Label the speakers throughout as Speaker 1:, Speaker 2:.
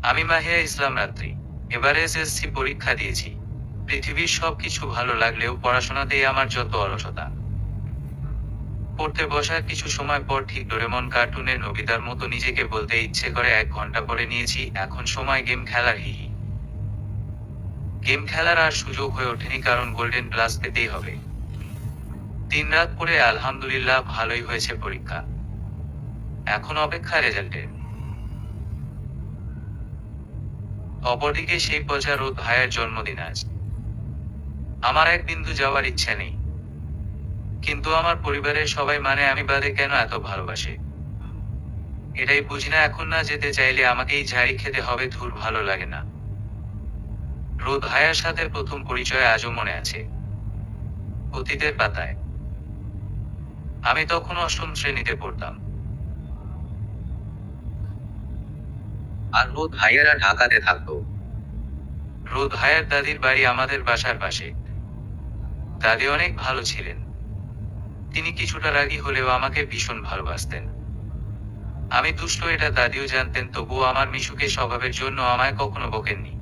Speaker 1: আমি মাহিয়া ইসলাম রাত্রি। এবারে এসএসসি পরীক্ষা দিয়েছি। পৃথিবীর সবকিছু ভালো লাগলেও পড়াশোনাতেই আমার যত অলসতা। পড়তে বসার কিছু সময় পর ঠিক ডোরেমন কার্টুনের নোবিতার মতো নিজেকে বলতে ইচ্ছে করে 1 ঘন্টা পরে নিয়েছি, এখন সময় গেম খেলার। হিহি। গেম খেলার আর সুযোগ হয়ে ওঠেনি কারণ গোল্ডেন প্লাস পেতেই হবে। দিনরাত পড়ে আলহামদুলিল্লাহ ভালোই হয়েছে পরীক্ষা। এখন অপেক্ষা রেজাল্টের। অপরদিকে সেই পচা রোদ ভাইয়ের জন্মদিন আজ। আমার এক বিন্দু যাওয়ার ইচ্ছা নেই, কিন্তু আমার পরিবারের সবাই মানে আমি বাদে কেন এত ভালোবাসে এটাই বুঝি না। এখন না যেতে চাইলে আমাকেই ঝাড়ি খেতে হবে। ধুর, ভালো লাগে না। রোদ ভাইয়ার সাথে প্রথম পরিচয় আজও মনে আছে, অতীতের পাতায়। আমি তখন 8ম শ্রেণীতে পড়তাম।
Speaker 2: আর রোদ ভাইয়ারা ঢাকাতে থাকতো।
Speaker 1: রোদ ভাইয়ার দাদির বাড়ি আমাদের বাসার পাশে। দাদি অনেক ভালো ছিলেন। তিনি কিছুটা রাগী হলেও আমাকে ভীষণ ভালোবাসতেন। আমি দুষ্ট এটা দাদিও জানতেন, তবুও আমার মিশুকে স্বভাবের জন্য আমায় কখনো বকেননি।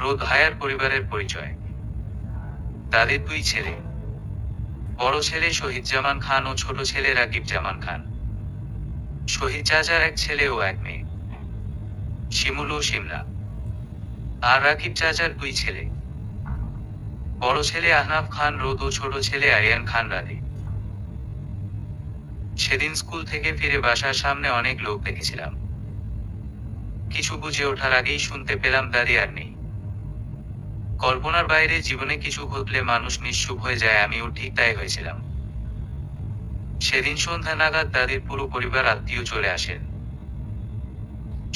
Speaker 1: রোদ ভাইয়ার পরিবারের পরিচয়। দাদির 2 ছেলে। বড় ছেলে শহীদ জামান খান ও ছোট ছেলে রাকিব জামান খান। শহীদ চাচার 1 ছেলে ও 1 মেয়ে, শিমুল ও শিমলা। আর রাকিব চাচার 2 ছেলে। বড় ছেলে আহনাফ খান রোদ ও ছোট ছেলে আরিয়ান খান রাধে। সেদিন স্কুল থেকে ফিরে বাসার সামনে অনেক লোক দেখেছিলাম। কিছু বুঝে ওঠার আগেই শুনতে পেলাম দাদি আর নেই। কল্পনার বাইরে জীবনে কিছু ঘটলে মানুষ নিশ্চুপ হয়ে যায়, আমিও ঠিক তাই হয়েছিলাম। সেদিন সন্ধ্যা নাগাদ দাদির পুরো পরিবার আত্মীয় চলে আসেন।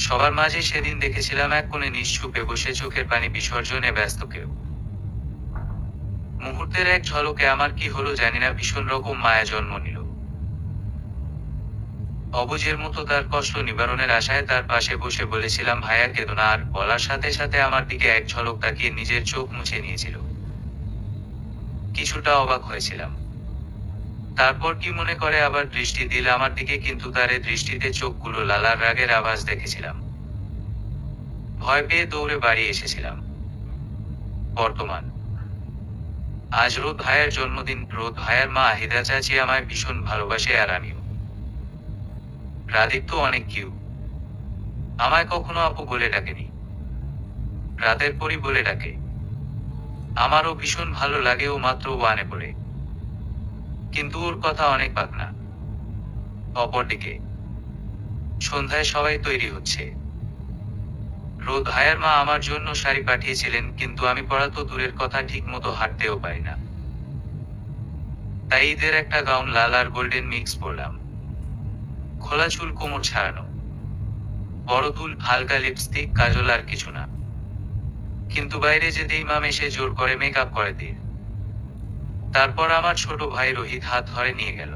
Speaker 1: সবার মাঝে সেদিন দেখেছিলাম এক কোণে নিশ্চুপে বসে চোখের পানি বিসর্জনে ব্যস্ত কেউ। মুহূর্তের এক ঝলকে আমার কি হলো জানি না, ভীষণ রকম মায়া জন্ম নিল। অবুঝের মতো তার কষ্ট নিবারণের আশায় তার পাশে বসে বলেছিলাম, ভাইয়া কেঁদো না। আর বলার সাথে সাথে আমার দিকে এক ঝলক তাকিয়ে নিজের চোখ মুছে নিয়েছিল। কিছুটা অবাক হয়েছিলাম। তারপর কি মনে করে আবার দৃষ্টি দিল আমার দিকে, কিন্তু তার এ দৃষ্টিতে চোখগুলো লালার রাগের আভাস দেখেছিলাম। ভয় পেয়ে দৌড়ে বাড়ি এসেছিলাম। বর্তমান। আজ রোদ ভাইয়ের জন্মদিন। রোদ ভাইয়ের মা আহিদা চাচি আমায় ভীষণ ভালোবাসে, আর আমিও। রাধিক তো অনেক কিউ। আমায় কখনো আপু বলে ডাকেনি, রাতের পরই বলে ডাকে। আমারও ভীষণ ভালো লাগে, ও মাত্র 1-এ পড়ে, কিন্তু ওর কথা অনেক পাকনা। অপরদিকে সন্ধ্যায় সবাই তৈরি হচ্ছে। রোদ ভাইয়ের মা আমার জন্য শাড়ি পাঠিয়েছিলেন, কিন্তু আমি পরা তো দূরের কথা, ঠিক মতো হাঁটতেও পারি না। তাই ঈদের একটা গাউন লাল আর গোল্ডেন মিক্স পরলাম। খোলা চুল, কোমর ছাড়ানো, বড় দুল, হালকা লিপস্টিক, কাজল, আর কিছু না। কিন্তু বাইরে যেতেই মাম এসে জোর করে মেকআপ করে দিন। তারপর আমার ছোট ভাই রোহিত হাত ধরে নিয়ে গেল।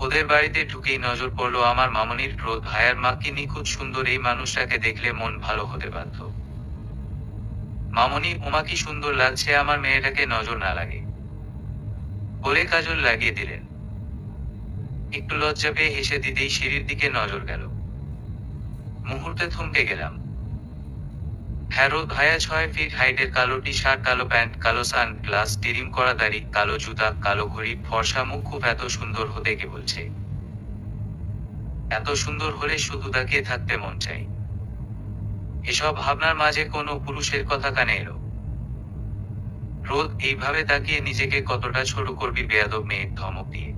Speaker 1: ওদের বাড়িতে ঢুকেই নজর পড়লো আমার মামনির। রোদ ভাইয়ার মা কি নিখুঁত সুন্দর, এই মানুষটাকে দেখলে মন ভালো হতে বাধ্য। মামনি, ওমা কি সুন্দর লাগছে, আমার মেয়েটাকে নজর না লাগে বলে কাজল লাগিয়ে দিলেন। একটু লজ্জা পেয়ে হেসে দিতেই সিঁড়ির দিকে নজর গেল। মুহূর্তে থমকে গেলাম। হ্যাঁ, রোদ ভাইয়া 6 ফিট হাইটের, কালো টি শার্ট, কালো প্যান্ট, কালো সান গ্লাস, টিরিম করা দাড়ি, কালো জুতা, কালো ঘড়ি, ফর্সা মুখ। খুব এত সুন্দর হতে কে বলছে? এত সুন্দর হলে শুধু তাকিয়ে থাকতে মন চাই। এসব ভাবনার মাঝে কোনো পুরুষের কথা কানে এলো। রোদ, এইভাবে তাকিয়ে নিজেকে কতটা ছোট করবি বেয়াদব মেয়ে, ধমক দিয়ে।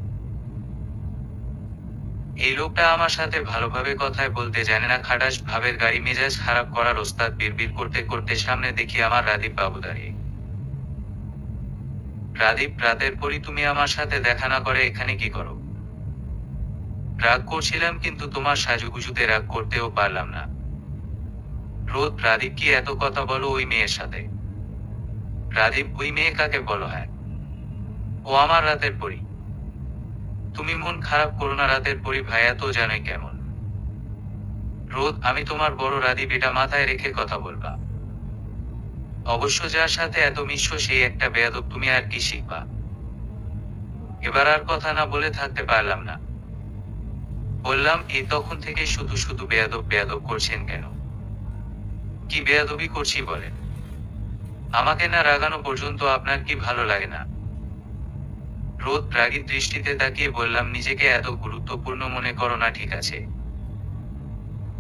Speaker 1: এই লোকটা আমার সাথে ভালোভাবে কথায় বলতে জানে না, খাটাস ভাবের গাড়ি, মেজাজ খারাপ করার ওস্তাদ। বিড়বিড় করতে করতে সামনে দেখি আমার রাদীপ বাবু দাঁড়িয়ে। রাদীপ, রাতের পরই তুমি আমার সাথে দেখা না করে এখানে কি করো? রাগ করছিলাম, কিন্তু তোমার সাজুগুজুতে রাগ করতেও পারলাম না। রোদ, রাদীপ কি এত কথা বলো ওই মেয়ের সাথে? রাদীপ, ওই মেয়ে কাকে বলো? হ্যাঁ, ও আমার রাতের পরী। তুমি মন খারাপ করো না, রাতের পরী ভাইয়া তো জানোই কেমন। রোদ, আমি তোমার বড় রাদীপ, এটা মাথায় রেখে কথা বলবা। অবশ্য যার সাথে এত মিশো সেই একটা বেয়াদব, তুমি আর কি শিখবা? এবার আর কথা না বলে থাকতে পারলাম না। বললাম, এই তখন থেকে শুধু শুধু বেয়াদব বেয়াদব করছেন কেন? কি বেয়াদবি করছি বলেন? আমাকে না রাগানো পর্যন্ত আপনার কি ভালো লাগে না? রোদ রাগী দৃষ্টিতে তাকিয়ে বললাম, নিজেকে এত গুরুত্বপূর্ণ মনে করো না, ঠিক আছে?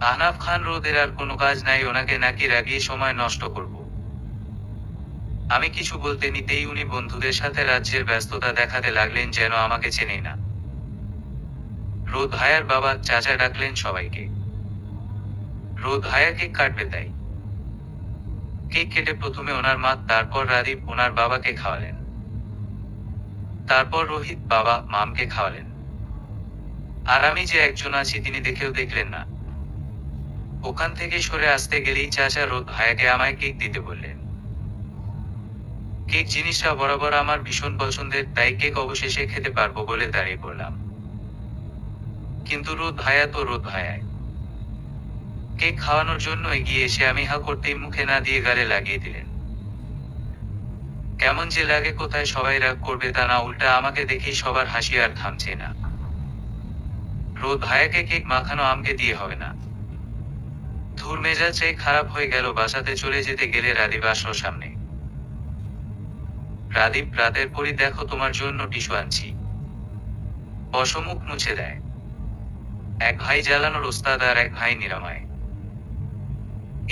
Speaker 1: আহনাফ খান, রোদের আর কোনো কাজ নাই ওনাকে নাকি রাগিয়ে সময় নষ্ট করব? আমি কিছু বলতে নিতেই উনি বন্ধুদের সাথে রাজ্যের ব্যস্ততা দেখাতে লাগলেন, যেন আমাকে চেনেই না। রোদ ভাইয়ার বাবা চাচা ডাকলেন সবাইকে। রোদ ভাইয়া কেক কাটবে তাই কেক কেটে প্রথমে ওনার মা, তারপর রাদীপ ওনার বাবাকে খাওয়ালেন। তারপর রোহিত বাবা মামকে খাওয়ালেন। আর আমি যে একজন আছি তিনি দেখেও দেখলেন না। ওখান থেকে সরে আসতে গেলেই চাচা রোদ ভাইয়াকে আমায় কেক দিতে বললেন। কেক জিনিসটা বরাবর আমার ভীষণ পছন্দের, তাই কেক অবশেষে খেতে পারবো বলে দাঁড়িয়ে পড়লাম। কিন্তু রোদ ভাইয়া তো রোদ ভাইয়াই। কেক খাওয়ানোর জন্য এগিয়ে এসে আমি হা করতেই মুখে না দিয়ে গালে লাগিয়ে দিলেন। কেমন যে লাগে, কোথায় সবাই রাগ করবে তা না, উল্টা আমাকে দেখেই সবার হাসি আর থামছে না। রোদ ভাইয়াকে কেক মাখানো আমকে দিয়ে হবে না। ধুর, মেজাজটাই খারাপ হয়ে গেল। বাসাতে চলে যেতে গেলে রাদীপ আসলো সামনে। রাদীপ, রাতের পরই দেখো তোমার জন্য টিস্যু আনছি। বসো, মুখ মুছে দেয়। এক ভাই জ্বালানোর ওস্তাদ আর এক ভাই নিরাময়।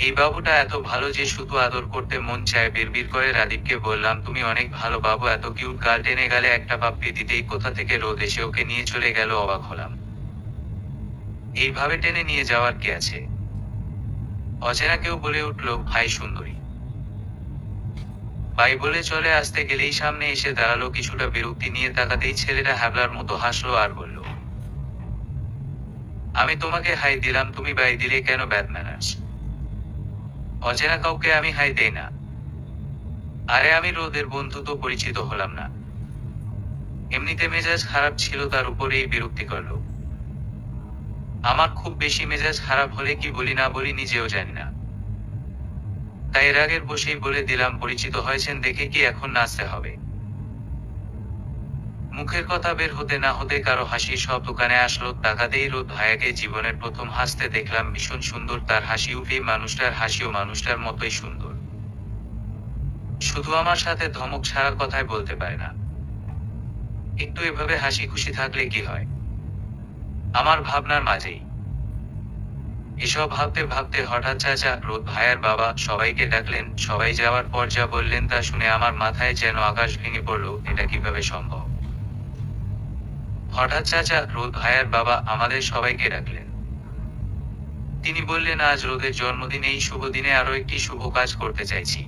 Speaker 1: এই বাবুটা এত ভালো যে শুধু আদর করতে মন চায়। বিড়বিড় করে রাদীপকে বললাম, তুমি অনেক ভালো বাবু। এত কিউট গাল টেনে গালে একটা পাপ্পি দিতেই কোথা থেকে রোদ এসে ওকে নিয়ে চলে গেল। অবাক হলাম। এইভাবে টেনে নিয়ে যাওয়ার কি আছে? অচেনা কেউ বলে উঠল, ভাই সুন্দরী। ভাই বলে চলে আসতে গেলেই সামনে এসে দাঁড়ালো। কিছুটা বিরক্তি নিয়ে তাকাতেই ছেলেটা হ্যাবলার মতো হাসলো আর বলল, আমি তোমাকে হাই দিলাম, তুমি বাই দিলে কেন? Bad manners. অচেনা কাউকে আমি হাই দেই না। আরে আমি রোদের বন্ধু, তো পরিচিত হলাম না। এমনিতে মেজাজ খারাপ ছিল, তার উপরে এই বিরক্তি করলো। আমার খুব বেশি মেজাজ খারাপ হলে কি বলি না বলি নিজেও জানি না। তাই রাগের বসেই বলে দিলাম, পরিচিত হয়েছেন দেখে কি এখন নাচতে হবে? মুখের কথা বের হতে না হতে কারো হাসির শব্দ কানে আসলো। তাকাতেই রোদ ভাইয়াকে জীবনের প্রথম হাসতে দেখলাম। ভীষণ সুন্দর তার হাসি। উঠেই মানুষটার হাসিও মানুষটার মতোই সুন্দর। শুধু আমার সাথে ধমক ছাড়া কথাই বলতে পারে না। একটু এভাবে হাসি খুশি থাকলে কি হয়? আমার ভাবনার মাঝেই এসব ভাবতে ভাবতে হঠাৎ চাচা, রোদ ভাইয়ার বাবা সবাইকে ডাকলেন। সবাই যাওয়ার পর যা বললেন তা শুনে আমার মাথায় যেন আকাশ ভেঙে পড়ল। এটা কিভাবে সম্ভব? হঠাৎ চাচা, রোদ ভাইয়ার বাবা আমাদের সবাইকে ডাকলেন। তিনি বললেন, আজ রোদের জন্মদিন। এই শুভ দিনে আরো একটি শুভ কাজ করতে চাইছি।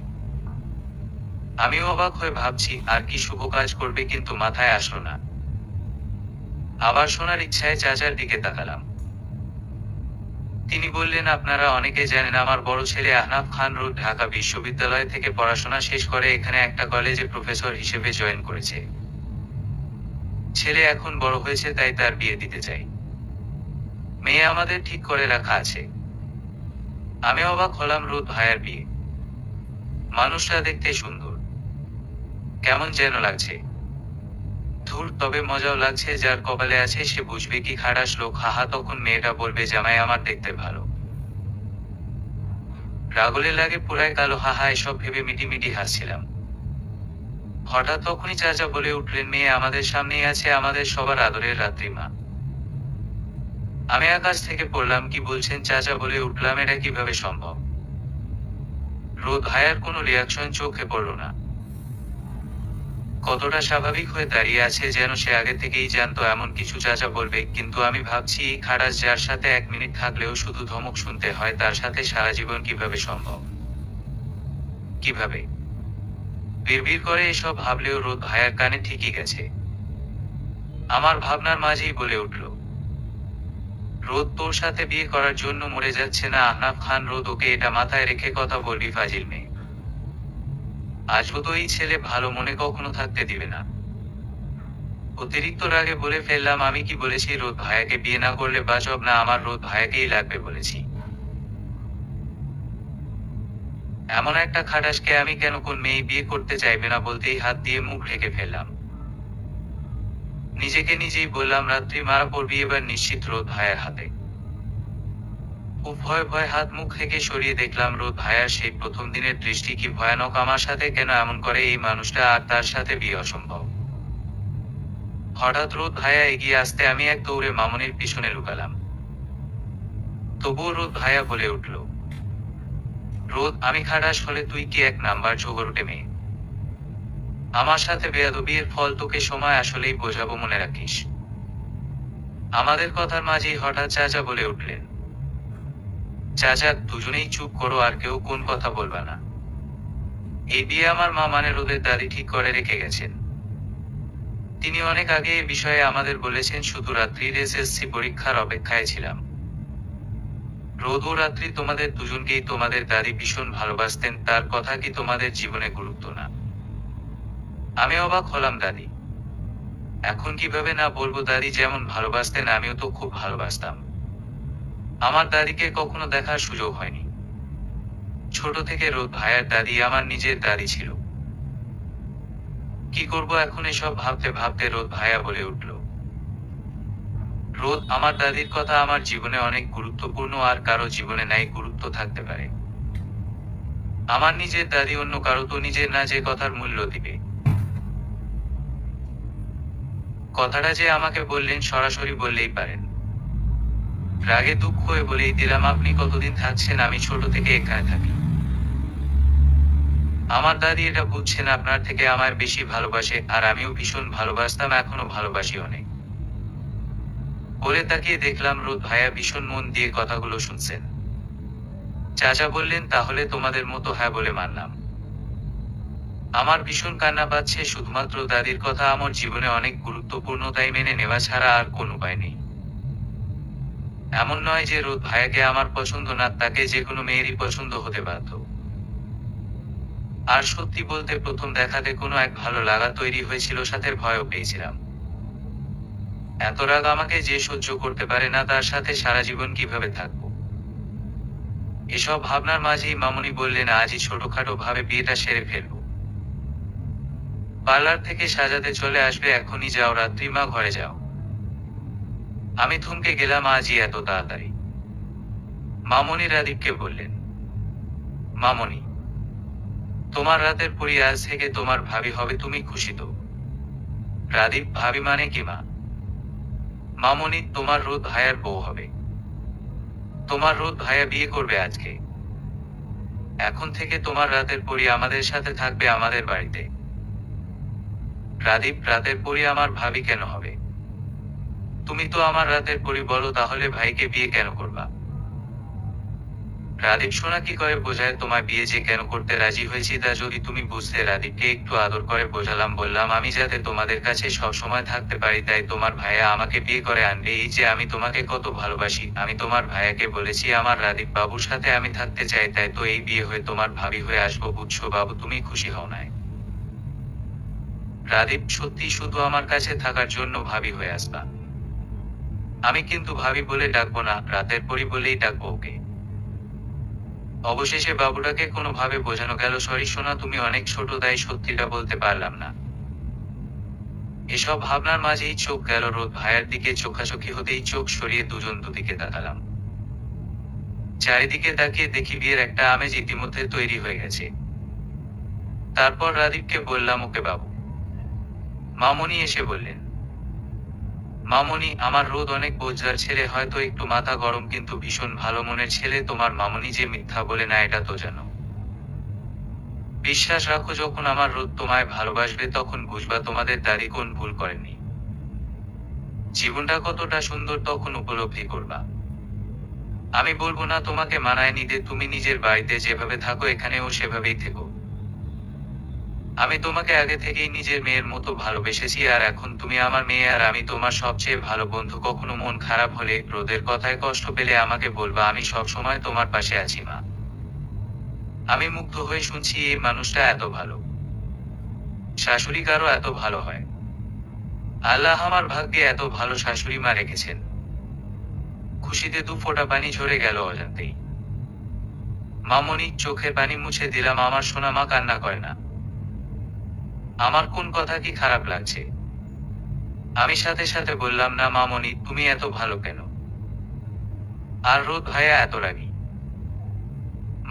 Speaker 1: আমিও অবাক হয়ে ভাবছি আর কি শুভ কাজ করবে, কিন্তু মাথায় আসলো না। আবার শোনার ইচ্ছায় চাচার দিকে তাকালাম। তিনি বললেন, আপনারা অনেকে জানেন আমার বড় ছেলে আহনাফ খান রোদ ঢাকা বিশ্ববিদ্যালয় থেকে পড়াশোনা শেষ করে এখানে একটা কলেজে প্রফেসর হিসেবে জয়েন করেছে। ছেলে এখন বড় হয়েছে, তাই তার বিয়ে দিতে চাই। মেয়ে আমাদের ঠিক করে রাখা আছে। আমি অবাক হলাম। রোদ ভাইয়ার বিয়ে? মানুষটা দেখতে সুন্দর, কেমন যেন লাগছে। ধুর, তবে মজাও লাগছে। যার কপালে আছে সে বুঝবে কি খাটাস লোক। হাহা, তখন মেয়েটা বলবে, জামাই আমার দেখতে ভালো। রাগলে লাগে পুরাই কালো। হাহা, এসব ভেবে মিটি মিটি হাসছিলাম। হঠাৎ তখনই চাচা বলে উঠলেন, মেয়ে আমাদের সামনেই আছে, আমাদের সবার আদরের রাত্রিমা। আমি আকাশ থেকে পড়লাম। কি বলছেন চাচা? বলে উঠলাম, এটা কিভাবে সম্ভব? রোদ ভাইয়ার কোনো রিয়াকশন চোখে পড়ল না। কতটা স্বাভাবিক হয়ে দাঁড়িয়ে আছে, যেন সে আগে থেকেই জানতো এমন কিছু চাচা বলবে। কিন্তু আমি ভাবছি, এই খারাস যার সাথে 1 মিনিট থাকলেও শুধু ধমক শুনতে হয়, তার সাথে সারা জীবন কিভাবে সম্ভব? কিভাবে? বিড়বিড় করে এসব ভাবলেও রোদ ভাইয়ার কানে ঠিকই গেছে। আমার ভাবনার মাঝেই বলে উঠল, রোদ তোর সাথে বিয়ে করার জন্য মরে যাচ্ছে না আহনাফ খান। রোদ, ওকে এটা মাথায় রেখে কথা বলবি, ফাজিল মেয়ে। আজও তো এই ছেলে ভালো মনে কখনো থাকতে দিবে না। অতিরিক্ত রাগে বলে ফেললাম, আমি কি বলেছি রোদ ভাইয়াকে বিয়ে না করলে বাঁচব না? আমার রোদ ভাইয়াকেই লাগবে বলেছি। এমন একটা খাটাসকে আমি কেন? কোন মেয়ে বিয়ে করতে চাইবে না? বলতেই হাত দিয়ে মুখ ঢেকে ফেললাম। নিজেকে নিজেই বললাম রাত্রি মারা পড়বি এবার নিশ্চিত রোদ ভাইয়ের হাতে। খুব ভয় ভয় হাত মুখ থেকে সরিয়ে দেখলাম রোদ ভাইয়ার সেই প্রথম দিনের দৃষ্টি কি ভয়ানক, আমার সাথে কেন এমন করে এই মানুষটা, আর তার সাথে বিয়ে অসম্ভব। হঠাৎ রোদ ভাইয়া এগিয়ে আসতে আমি এক দৌড়ে মামনির পিছনে লুকালাম। তবুও রোদ ভাইয়া বলে উঠল, রোদ আমি খাটাস হলে তুই কি এক নাম্বার ঝগড়টে মেয়ে। আমার সাথে বেয়াদবির ফল তোকে সময় আসলেই বোঝাবো, মনে রাখিস। আমাদের কথার মাঝেই হঠাৎ চাচা বলে উঠলেন, চাচা দুজনেই চুপ করো, আর কেউ কোন কথা বলবা না। এই বিয়ে আমার মা মানে রোদের দাদি ঠিক করে রেখে গেছেন। তিনি অনেক আগে এ বিষয়ে আমাদের বলেছেন, শুধু রাত্রির এসএসসি পরীক্ষার অপেক্ষায় ছিলাম। রোদ ও রাত্রি তোমাদের দুজনকেই তোমাদের দাদি ভীষণ ভালোবাসতেন, তার কথা কি তোমাদের জীবনে গুরুত্ব না? আমি অবাক হলাম, দাদি? এখন কিভাবে না বলবো, দাদি যেমন ভালোবাসতেন আমিও তো খুব ভালোবাসতাম। আমার দাদিকে কখনো দেখার সুযোগ হয়নি। ছোট থেকে রোদ ভাইয়ার দাদি আমার নিজের দাদি ছিল। কি করব এখন এসব ভাবতে ভাবতে রোদ ভাইয়া বলে উঠল, রোদ আমার দাদির কথা আমার জীবনে অনেক গুরুত্বপূর্ণ, আর কারো জীবনে নাই গুরুত্ব থাকতে পারে। আমার নিজের দাদি, অন্য কারো তো নিজের না যে কথার মূল্য দিবে। কথাটা যে আমাকে বললেন সরাসরি বললেই পারেন। রাগে দুঃখ হয়ে বলেই দিলাম, আপনি কতদিন থাকছেন? আমি ছোট থেকে এখানে থাকি। আমার দাদি এটা বুঝছেন, আপনার থেকে আমায় বেশি ভালোবাসে, আর আমিও ভীষণ ভালোবাসতাম, এখনো ভালোবাসি অনেক। বলে তাকিয়ে দেখলাম রোদ ভাইয়া ভীষণ মন দিয়ে কথাগুলো শুনছেন। চাচা বললেন, তাহলে তোমাদের মতো হ্যাঁ বলে মানলাম। আমার ভীষণ কান্না পাচ্ছে, শুধুমাত্র দাদির কথা আমার জীবনে অনেক গুরুত্বপূর্ণ, তাই মেনে নেওয়া ছাড়া আর কোন উপায় নেই। এমন নয় যে রোদ ভাইয়াকে আমার পছন্দ না, তাকে যে কোনো মেয়েরই পছন্দ হতে বাধ্য। আর সত্যি বলতে প্রথম দেখাতে কোনো এক ভালো লাগা তৈরি হয়েছিল, সাথে ভয়ও পেয়েছিলাম। এত রাগ আমাকে যে সহ্য করতে পারে না, তার সাথে সারা জীবন কিভাবে থাকবো? এসব ভাবনার মাঝেই মামুনি বললেন, আজই ছোটখাটো ভাবে বিয়েটা সেরে ফেলবো। পার্লার থেকে সাজাতে চলে আসবে, এখনই যাও রাত্রি মা, ঘরে যাও। আমি থমকে গেলাম, আজই এত তাড়াতাড়ি? মামনি রাদীপকে বললেন, মামনি তোমার রাতের পরি আজ থেকে তোমার ভাবি হবে, তুমি খুশি তো? রাদীপ, ভাবি মানে কি মা? মামনি তোমার রোদ ভাইয়ার বউ হবে। তোমার রোদ ভাইয়া বিয়ে করবে আজকে। এখন থেকে তোমার রাতের পরি আমাদের সাথে থাকবে, আমাদের বাড়িতে। রাদীপ, রাতের পরি আমার ভাবি কেন হবে? তুমি তো আমার রাতের পরি, বলো তাহলে ভাইকে বিয়ে কেন করবা? রাদীপ সোনা, কি করে বোঝায় তোমায় বিয়ে যে কেন করতে রাজি হয়েছি তা যদি তুমি বুঝতে। রাদীপকে একটু আদর করে বোঝালাম, বললাম আমি যাতে তোমাদের কাছে সব সময় থাকতে পারি, তাই তোমার ভাইয়া আমাকে বিয়ে করে আনবে। এই যে আমি তোমাকে কত ভালোবাসি, আমি তোমার ভাইয়াকে বলেছি আমার রাদীপ বাবুর সাথে আমি থাকতে চাই, তাই তো এই বিয়ে হয়ে তোমার ভাবি হয়ে আসবো, বুঝছো বাবু? তুমি খুশি হও নাই? রাদীপ, সত্যি শুধু আমার কাছে থাকার জন্য ভাবি হয়ে আসবা? আমি কিন্তু ভাবি বলে ডাকবো না, রাতের পরি বলেই ডাকবো ওকে। অবশেষে বাবুটাকে কোনোভাবে বোঝানো গেল, সরি সোনা তুমি অনেক ছোট, তাই সত্যিটা বলতে পারলাম না। এসব ভাবনার মাঝেই চোখ গেল রোদ ভাইয়ার দিকে, চোখাচোখি হতেই চোখ সরিয়ে দুজন দুদিকে তাকালাম। চারিদিকে তাকিয়ে দেখি বিয়ের একটা আমেজ ইতিমধ্যে তৈরি হয়ে গেছে। তারপর রাদীপকে বললাম, ওকে বাবু। মামনি এসে বললেন, মামনি আমার রোদ অনেক বোঝার ছেলে, হয়তো একটু মাথা গরম, কিন্তু ভীষণ ভালো মনের ছেলে। তোমার মামনি যে মিথ্যা বলে না এটা তো জানো। বিশ্বাস রাখো, যখন আমার রোদ তোমায় ভালোবাসবে তখন বুঝবা তোমাদের দাদি কোন ভুল করেনি। জীবনটা কতটা সুন্দর তখন উপলব্ধি করবা। আমি বলবো না তোমাকে মানায় নিতে, তুমি নিজের বাড়িতে যেভাবে থাকো এখানেও সেভাবেই থেকো। আমি তোমাকে আগে থেকেই নিজের মেয়ের মতো ভালোবেসেছি, আর এখন তুমি আমার মেয়ে, আর আমি তোমার সবচেয়ে ভালো বন্ধু। কখনো মন খারাপ হলে, রোদের কথায় কষ্ট পেলে আমাকে বলবা, আমি সব সময় তোমার পাশে আছি মা। আমি মুগ্ধ হয়ে শুনছি, এই মানুষটা এত ভালো। শাশুড়ি কারো এত ভালো হয়? আল্লাহ আমার ভাগ্যে এত ভালো শাশুড়ি মা রেখেছেন। খুশিতে দু ফোঁটা পানি ঝরে গেল অজান্তেই। মামনি, চোখে পানি মুছে দিলাম, আমার সোনা মা কান্না করে না। আমার কোন কথা কি খারাপ লাগছে? আমি সাথে সাথে বললাম, না মামনি, তুমি এত ভালো কেন? আর রোদ ভাইয়া এত রাগী?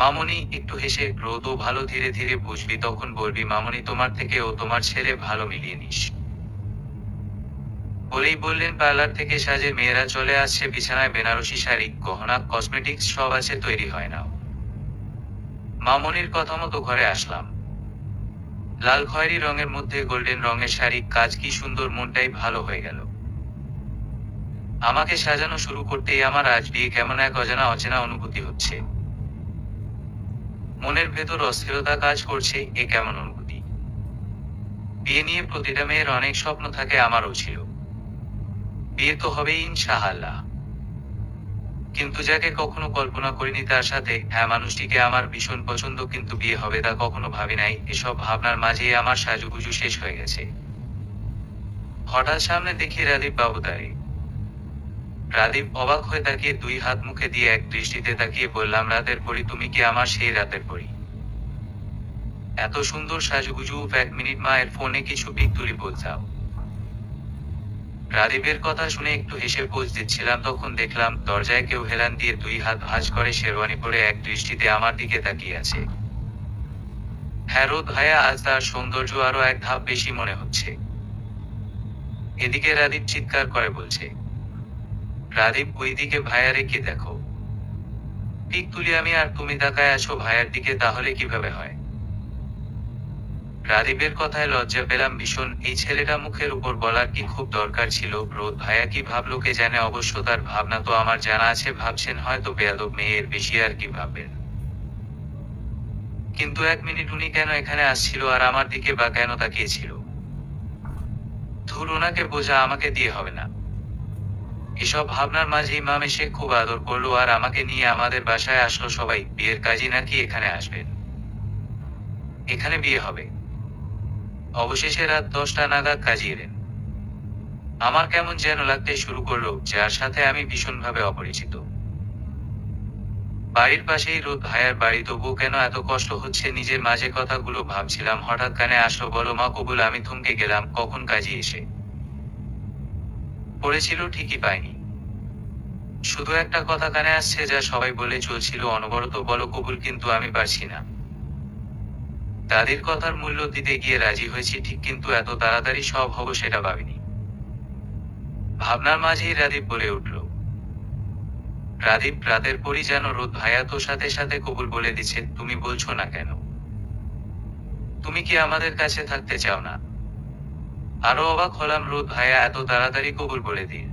Speaker 1: মামনি একটু হেসে, রোদ ও ভালো, ধীরে ধীরে বুঝবি, তখন বলবি মামনি তোমার থেকে ও তোমার ছেলে ভালো, মিলিয়ে নিস। বলেই বললেন, পার্লার থেকে সাজে মেয়েরা চলে আসছে, বিছানায় বেনারসি শাড়ি, গহনা, কসমেটিক্স সব আছে, তৈরি হয় নাও। মামনির কথা মতো ঘরে আসলাম। লাল খয়েরি রঙের মধ্যে গোল্ডেন রঙের শাড়ি, কাজ কি সুন্দর, মনটাই ভালো হয়ে গেল। আমাকে সাজানো শুরু করতেই আমার আজ বিয়ে কেমন এক অজানা অচেনা অনুভূতি হচ্ছে। মনের ভেতর অস্থিরতা কাজ করছে, এ কেমন অনুভূতি? বিয়ে নিয়ে প্রতিটা মেয়ের অনেক স্বপ্ন থাকে, আমারও ছিল। বিয়ে তো হবেই ইনশাআল্লাহ। কিন্তু যাকে কখনো কল্পনা করিনি তার সাথে, হ্যাঁ মানুষটিকে আমার ভীষণ পছন্দ, কিন্তু বিয়ে হবে তা কখনো ভাবি নাই। এসব ভাবনার মাঝেই আমার সাজুগুজু শেষ হয়ে গেছে। হঠাৎ সামনে দেখি রাদীপ বাবু দাঁড়িয়ে। রাদীপ অবাক হয়ে তাকিয়ে, দুই হাত মুখে দিয়ে এক দৃষ্টিতে তাকিয়ে বললাম, রাতের পরি, তুমি কি আমার সেই রাতের পরি? এত সুন্দর সাজুগুজু, 1 মিনিট মায়ের ফোনে কিছু পিক তুলি বলতাম। রাদীপের কথা শুনে একটু হেসে পোজ দিচ্ছিলাম, তখন দেখলাম দরজায় কেউ হেলান দিয়ে 2 হাত ভাঁজ করে শেরওয়ানি পরে এক দৃষ্টিতে আমার দিকে তাকিয়ে আছে। হ্যাঁ, রোদ ভাইয়া আজ তার সৌন্দর্য আরো এক ধাপ বেশি মনে হচ্ছে। এদিকে রাদীপ চিৎকার করে বলছে, রাদীপ ওইদিকে, ভাইয়ারে কি দেখো? পিক তুলি আমি আর তুমি তাকায় আছো ভাইয়ার দিকে, তাহলে কিভাবে হয়? রাদীপের কথায় লজ্জা পেলাম ভীষণ। এই ছেলেটা মুখের উপর বলার কি খুব দরকার ছিল? রোদ ভাইয়া কি ভাবলো কে জানে, অবশ্য তার ভাবনা তো আমার জানা আছে, ভাবছেন হয়তো বেয়াদব মেয়ে, এর বেশি আর কি ভাববেন। কিন্তু 1 মিনিট উনি কেন এখানে আসছিল আর আমার দিকে বা কেন তাকিয়েছিল? ধুর, ওনাকে বোঝা আমাকে দিয়ে হবে না। এসব ভাবনার মাঝে ইমাম এসে খুব আদর করলো আর আমাকে নিয়ে আমাদের বাসায় আসলো সবাই। বিয়ের কাজী নাকি এখানে আসবেন, এখানে বিয়ে হবে। অবশেষে রাত 10টা নাগাদ কাজী এলেন। আমার কেমন যেন লাগতে শুরু করলো, যার সাথে আমি ভীষণভাবে অপরিচিত। বাড়ির পাশেই রোদ ভাইয়ার বাড়ি, তবুও কেন এত কষ্ট হচ্ছে, নিজের মাঝে কথাগুলো ভাবছিলাম। হঠাৎ কানে আসলো, বলো মা কবুল। আমি থমকে গেলাম, কখন কাজী এসে পড়েছিল ঠিকই পাইনি। শুধু একটা কথা কানে আসছে, যা সবাই বলে চলছিল অনবরত, বলো কবুল, কিন্তু আমি পারছি না। দাদির কথার মূল্য দিতে গিয়ে রাজি হয়েছি ঠিক, কিন্তু এত তাড়াতাড়ি সব হবো সেটা ভাবিনি। ভাবনার মাঝেই রাদীপ বলে উঠল, রাদীপ, রাতের পরই যেন রোদ ভাইয়া তো সাথে সাথে কবুল বলে দিচ্ছে, তুমি বলছো না কেন? তুমি কি আমাদের কাছে থাকতে চাও না? আরো অবাক হলাম, রোদ ভাইয়া এত তাড়াতাড়ি কবুল বলে দিল।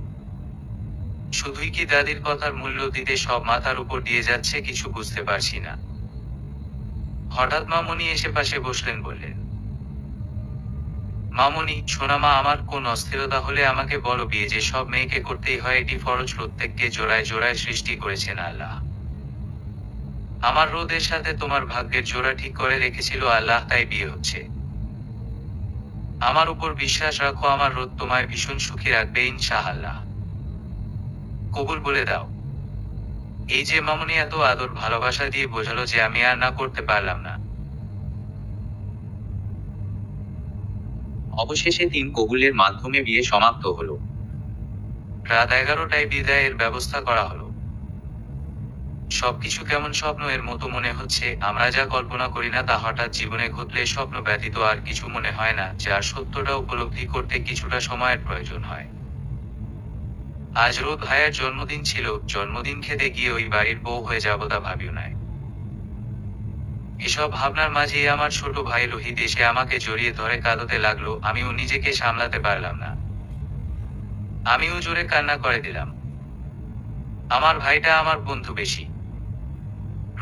Speaker 1: শুধুই কি দাদির কথার মূল্য দিতে সব মাথার উপর দিয়ে যাচ্ছে, কিছু বুঝতে পারছি না। হঠাৎ মামনি এসে পাশে বসলেন, বললেন, মামনি শোনা মা, আমার কোন অস্থিরতা হলে আমাকে বলো, বিয়ে যে সব মেয়েকে করতেই হয়, এটি ফরজ, প্রত্যেককে জোড়ায় জোড়ায় সৃষ্টি করেছেন আল্লাহ। আমার রোদের সাথে তোমার ভাগ্যের জোড়া ঠিক করে রেখেছিল আল্লাহ, তাই বিয়ে হচ্ছে। আমার উপর বিশ্বাস রাখো, আমার রোদ তোমায় ভীষণ সুখী রাখবে ইনশাআল্লাহ। কবুল বলে দাও। এই যে মামনি এত আদর ভালোবাসা দিয়ে বোঝালো যে আমি আর না করতে পারলাম না।
Speaker 2: অবশেষে 3 কবুলের মাধ্যমে বিয়ে সমাপ্ত হলো।
Speaker 1: রাত 11টায় বিদায়ের ব্যবস্থা করা হলো। সবকিছু কেমন স্বপ্নের মতো মনে হচ্ছে। আমরা যা কল্পনা করি না তা হঠাৎ জীবনে ঘটলে স্বপ্ন ব্যতীত আর কিছু মনে হয় না, যার সত্যটা উপলব্ধি করতে কিছুটা সময়ের প্রয়োজন হয়। আজ রোদ ভাইয়ের জন্মদিন ছিল। জন্মদিন খেতে গিয়ে ওই বাড়ির বউ হয়ে যাবো তা ভাবিও নাই। এসব ভাবনার মাঝেই আমার ছোট ভাই রোহিত এসে আমাকে জড়িয়ে ধরে কাঁদতে লাগলো। আমিও নিজেকে সামলাতে পারলাম না, আমিও জোরে কান্না করে দিলাম। আমার ভাইটা আমার বন্ধু বেশি।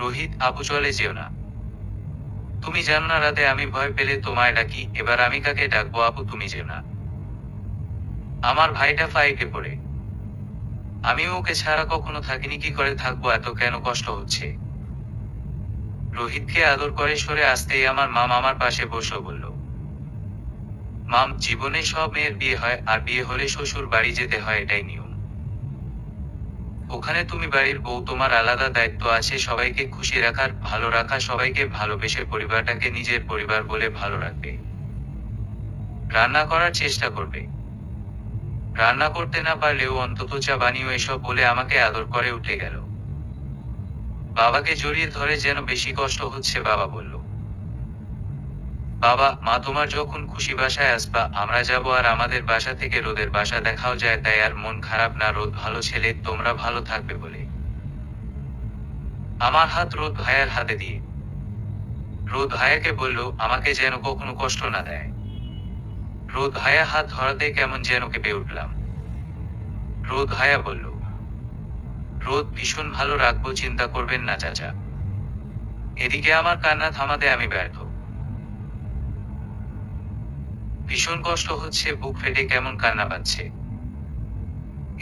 Speaker 1: রোহিত, আপু চলে যেও না। তুমি জানো না রাতে আমি ভয় পেলে তোমায় ডাকি, এবার আমি কাকে ডাকবো? আপু তুমি যেও না। আমার ভাইটা ফাইকে পড়ে, আমিও ওকে ছাড়া কখনো থাকিনি, কি করে থাকবো? এত কেন কষ্ট হচ্ছে? রোহিতকে আদর করে সরে আসতেই আমার মাম আমার পাশে বসে বলল, মাম, জীবনে সব মেয়ের বিয়ে হয়, আর বিয়ে হলে শ্বশুর বাড়ি যেতে হয়, এটাই নিয়ম। ওখানে তুমি বাড়ির বউ, তোমার আলাদা দায়িত্ব আছে সবাইকে খুশি রাখার, ভালো রাখা, সবাইকে ভালোবেসে পরিবারটাকে নিজের পরিবার বলে ভালো রাখবে, রান্না করার চেষ্টা করবে। রান্না করতে না পারলেও অন্তত চা বানিও এসব বলে আমাকে আদর করে উঠে গেল। বাবাকে জড়িয়ে ধরে যেন বেশি কষ্ট হচ্ছে বাবা বলল, বাবা মা তোমার যখন খুশি বাসায় আসবা আমরা যাব, আর আমাদের বাসা থেকে রোদের বাসা দেখাও যায়, তাই আর মন খারাপ না, রোদ ভালো ছেলে, তোমরা ভালো থাকবে বলে। আমার হাত রোদ ভাইয়ার হাতে দিয়ে রোদ ভাইয়াকে বলল আমাকে যেন কখনো কষ্ট না দেয়। রোদ ভাইয়া হাত ধরাতে কেমন যেন কেঁপে উঠলাম। রোদ ভাইয়া বলল, রোদ ভীষণ ভালো রাখবো, চিন্তা করবেন না চাচা। এদিকে আমার কান্না থামাতে আমি ব্যর্থ। ভীষণ কষ্ট হচ্ছে, বুক ফেটে কেমন কান্না পাচ্ছে।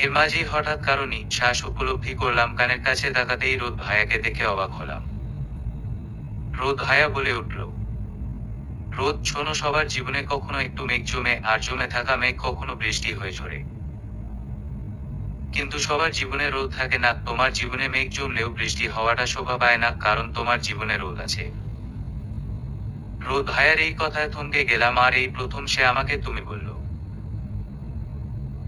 Speaker 1: এর মাঝেই হঠাৎ কারণই শ্বাস উপলব্ধি করলাম, কানের কাছে তাকাতেই রোদ ভাইয়াকে দেখে অবাক হলাম। রোদ ভাইয়া বলে উঠল, রোদ শোনো, সবার জীবনে কখনো একটু মেঘ জমে, আর জমে থাকা মেঘ কখনো বৃষ্টি হয়ে ঝরে। কিন্তু সবার জীবনে রোদ থাকে না। তোমার জীবনে মেঘ জমলেও বৃষ্টি হওয়াটা শোভা পায় না, কারণ তোমার জীবনে রোদ আছে। রোদ ভাইয়ার এই কথায় থমকে গেলাম, আর এই প্রথম সে আমাকে তুমি বলল।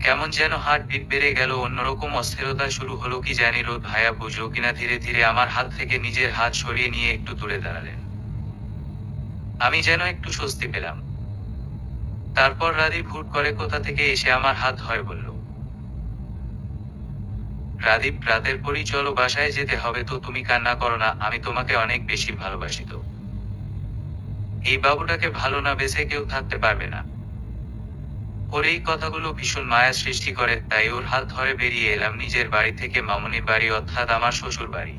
Speaker 1: কেমন যেন হার্ট বিট বেড়ে গেল, অন্যরকম অস্থিরতা শুরু হলো কি জানি। রোদ ভাইয়া বুঝলো কিনা ধীরে ধীরে আমার হাত থেকে নিজের হাত সরিয়ে নিয়ে একটু দূরে দাঁড়ালেন। আমি যেন একটু স্বস্তি পেলাম। তারপর রাদীপ হুট করে কোথা থেকে এসে আমার হাত ধরে বলল, রাদীপ, রাতের পরই চলো, বাসায় যেতে হবে তো, তুমি কান্না করো না, আমি তোমাকে অনেক বেশি ভালোবাসি তো। এই বাবুটাকে ভালো না বেঁচে কেউ থাকতে পারবে না। ওর এই কথাগুলো ভীষণ মায়া সৃষ্টি করে, তাই ওর হাত ধরে বেরিয়ে এলাম নিজের বাড়ি থেকে মামুনির বাড়ি, অর্থাৎ আমার শ্বশুর বাড়ি।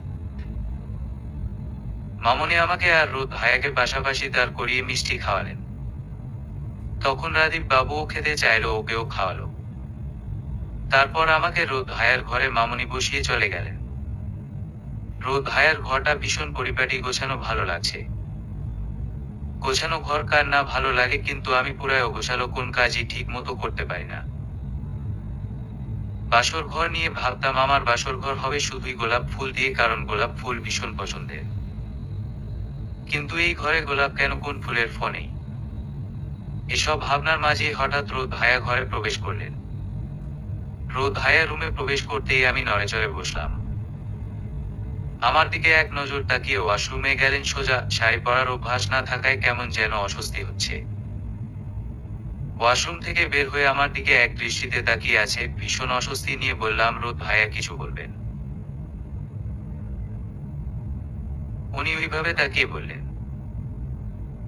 Speaker 1: মামুনি আমাকে আর রোদ ভাইয়াকে পাশাপাশি দাঁড় করিয়ে মিষ্টি খাওয়ালেন। তখন রাদীপ বাবুও খেতে চাইলো, ওকেও খাওয়ালো। তারপর আমাকে রোদ ভাইয়ার ঘরে মামুনি বসিয়ে চলে গেলেন। রোদ ভাইয়ার ঘরটা ভীষণ পরিপাটি গোছানো, ভালো লাগছে। গোছানো ঘর কার না ভালো লাগে, কিন্তু আমি পুরাই অগোছালো, কোন কাজই ঠিক মতো করতে পারি না। বাসর ঘর নিয়ে ভাবতাম আমার বাসর ঘর হবে শুধুই গোলাপ ফুল দিয়ে, কারণ গোলাপ ফুল ভীষণ পছন্দের। কিন্তু এই ঘরে গোলাপ কেন, কোন ফুলের ফনেই। এসব ভাবনার মাঝে হঠাৎ রোদ ভাইয়া ঘরে প্রবেশ করলেন। রোদ ভাইয়া রুমে প্রবেশ করতেই আমি নড়েচড়ে বসলাম। আমার দিকে এক নজর তাকিয়ে ওয়াশরুমে গেলেন সোজা। শাড়ি পরার অভ্যাস না থাকায় কেমন যেন অস্বস্তি হচ্ছে। ওয়াশরুম থেকে বের হয়ে আমার দিকে এক দৃষ্টিতে তাকিয়ে আছে, ভীষণ অস্বস্তি নিয়ে বললাম, রোদ ভাইয়া কিছু বলবেন? উনি ওইভাবে তাকিয়ে বললেন,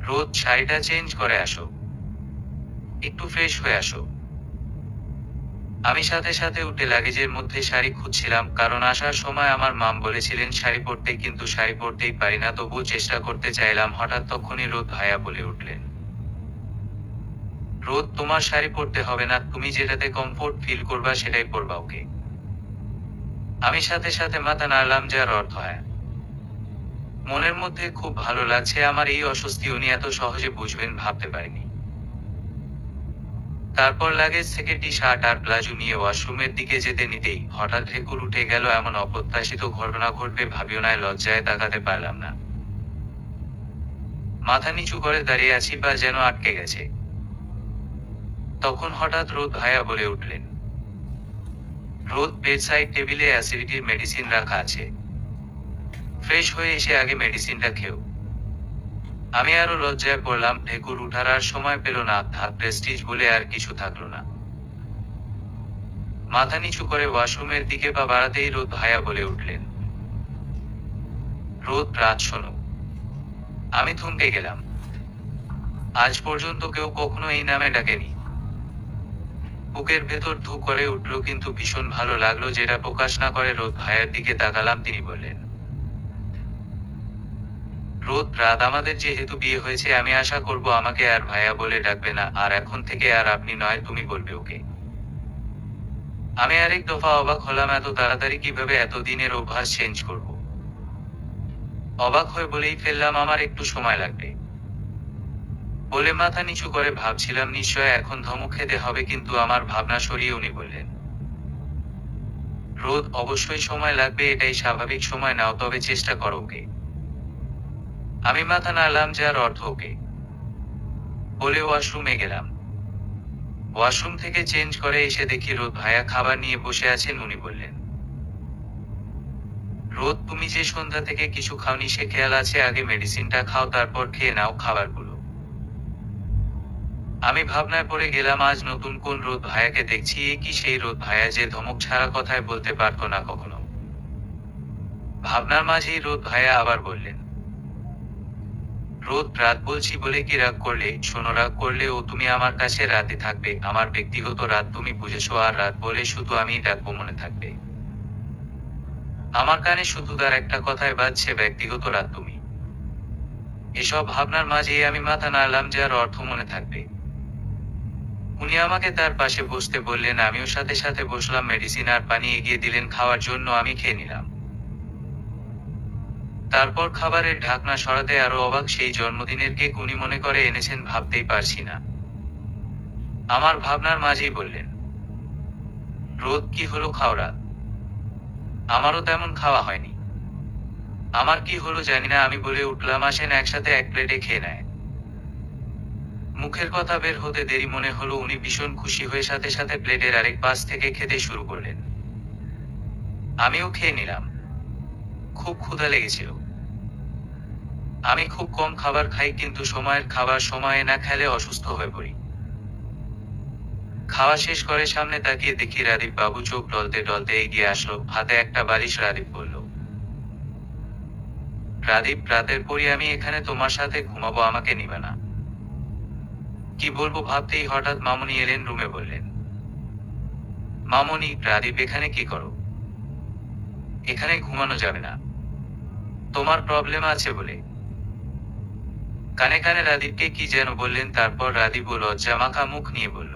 Speaker 1: রোদ, শাড়িটা চেঞ্জ করে আসো, একটু ফ্রেশ হয়ে আসো। আমি সাথে সাথে উঠে লাগেজের মধ্যে শাড়ি খুঁজছিলাম, কারণ আসার সময় আমার মাম বলেছিলেন শাড়ি পরতে, কিন্তু শাড়ি পরতেই পারি না, তবুও চেষ্টা করতে চাইলাম। হঠাৎ তখনই রোদ ভাইয়া বলে উঠলেন, রোদ, তোমার শাড়ি পরতে হবে না, তুমি যেটাতে কমফোর্ট ফিল করবা সেটাই পরবা, ওকে? আমি সাথে সাথে মাথা নাড়লাম, যার অর্থ হ্যাঁ। মনের মধ্যে খুব ভালো লাগছে আমার এই অস্বস্তি উনি এত সহজে বুঝবেন ভাবতে পারিনি। তারপর লাগেজ থেকে টি শার্ট আর প্লাজো নিয়ে ওয়াশরুমের দিকে যেতে নিতেই হঠাৎ ঢেকুর উঠে গেল। এমন অপ্রত্যাশিত ঘটনা ঘটবে ভাবিও নাই, লজ্জায় তাকাতে পারলাম না। মাথা নিচু করে দাঁড়িয়ে আছি, বা যেন আটকে গেছে। তখন হঠাৎ রোদ ভাইয়া বলে উঠলেন, রোদ, বেডসাইড টেবিলে অ্যাসিডিটির মেডিসিন রাখা আছে, ফ্রেশ হয়ে এসে আগে মেডিসিনটা খেও। আমি আরো লজ্জায় পড়লাম। ঢেকুর উঠার আর সময় পেল না, হাত প্রেস্টিজ বলে আর কিছু থাকলো না। মাথা নিচু করে ওয়াশরুমের দিকে পা বাড়াতেই রোদ ভাইয়া বলে উঠলেন, রোদ, রাত শোনো। আমি থমকে গেলাম। আজ পর্যন্ত কেউ কখনো এই নামে ডাকেনি। বুকের ভেতর ধু করে উঠল, কিন্তু ভীষণ ভালো লাগলো যেটা প্রকাশ না করে। রোদ ভাইয়ার দিকে তাকালাম, তিনি বললেন, রোদ, রাত, আমাদের যেহেতু বিয়ে হয়েছে আমি আশা করব আমাকে আর ভাইয়া বলে ডাকবে না, আর এখন থেকে আর আপনি নয় তুমি বলবে, ওকে? আমি আরেক দফা অবাক হলাম, এত তাড়াতাড়ি কিভাবে এতদিনের অভ্যাস চেঞ্জ করব। অবাক হয়ে বলেই ফেললাম, আমার একটু সময় লাগবে বলে মাথা নিচু করে ভাবছিলাম নিশ্চয় এখন ধমক খেতে হবে, কিন্তু আমার ভাবনা সরিয়ে উনি বললেন, রোদ, অবশ্যই সময় লাগবে, এটাই স্বাভাবিক, সময় নাও, তবে চেষ্টা করো, ওকে? আমি মাথা নাড়লাম, যার অর্থ ওকে বলে ওয়াশরুমে গেলাম। ওয়াশরুম থেকে চেঞ্জ করে এসে দেখি রোদ ভাইয়া খাবার নিয়ে বসে আছেন। উনি বললেন, রোদ, তুমি যে সন্ধ্যা থেকে কিছু খাওনি সে খেয়াল আছে? আগে মেডিসিনটা খাও, তারপর খেয়ে নাও খাবারগুলো। আমি ভাবনায় পড়ে গেলাম, আজ নতুন কোন রোদ ভাইয়াকে দেখছি? এ কি সেই রোদ ভাইয়া যে ধমক ছাড়া কথায় বলতে পারতো না কখনো? ভাবনার মাঝেই রোদ ভাইয়া আবার বললেন, রোদ, রাত বলছি বলে কি রাগ করলে? শোনো, রাগ করলে ও তুমি আমার কাছে রাতে থাকবে, আমার ব্যক্তিগত রাত, তুমি বুঝেছো? আর রাত বলে শুধু আমিই ডাকবো, মনে থাকবে? আমার কানে শুধু তার একটা কথাই বাজছে, ব্যক্তিগত রাত তুমি। এসব ভাবনার মাঝেই আমি মাথা নাড়লাম, যার অর্থ মনে থাকবে। উনি আমাকে তার পাশে বসতে বললেন, আমিও সাথে সাথে বসলাম। মেডিসিন আর পানি এগিয়ে দিলেন খাওয়ার জন্য, আমি খেয়ে নিলাম। তারপর খাবারের ঢাকনা সরাতে আরো অবাক, সেই জন্মদিনের কেক উনি মনে করে এনেছেন, ভাবতেই পারছি না। আমার ভাবনার মাঝেই বললেন, রোদ, কি হলো, খাওয়া? আমারও তেমন খাওয়া হয়নি। আমার কি হলো জানি না, আমি বলে উঠলাম, আসেন একসাথে এক প্লেটে খেয়ে নেয়। মুখের কথা বের হতে দেরি মনে হলো উনি ভীষণ খুশি হয়ে সাথে সাথে প্লেটের আরেক পাশ থেকে খেতে শুরু করলেন। আমিও খেয়ে নিলাম। খুব ক্ষুধা লেগেছিল। আমি খুব কম খাবার খাই, কিন্তু সময়ের খাবার সময়ে না খেলে অসুস্থ হয়ে পড়ি। খাওয়া শেষ করে সামনে তাকিয়ে দেখি রাদীপ বাবু চোখ ডলতে ডলতে এগিয়ে আসলো, হাতে একটা বালিশ। রাদীপ বলল, রাদীপ, রাতের পরই আমি এখানে তোমার সাথে ঘুমাবো, আমাকে নিবে না? কি বলবো ভাবতেই হঠাৎ মামুনি এলেন রুমে। বললেন, মামুনি, রাদীপ এখানে কি করো? এখানে ঘুমানো যাবে না, তোমার প্রবলেম আছে বলে। কানে কানে রাদীপকে কি যেন বললেন, তারপর রাদীপ লজ্জা মাখা মুখ নিয়ে বলল,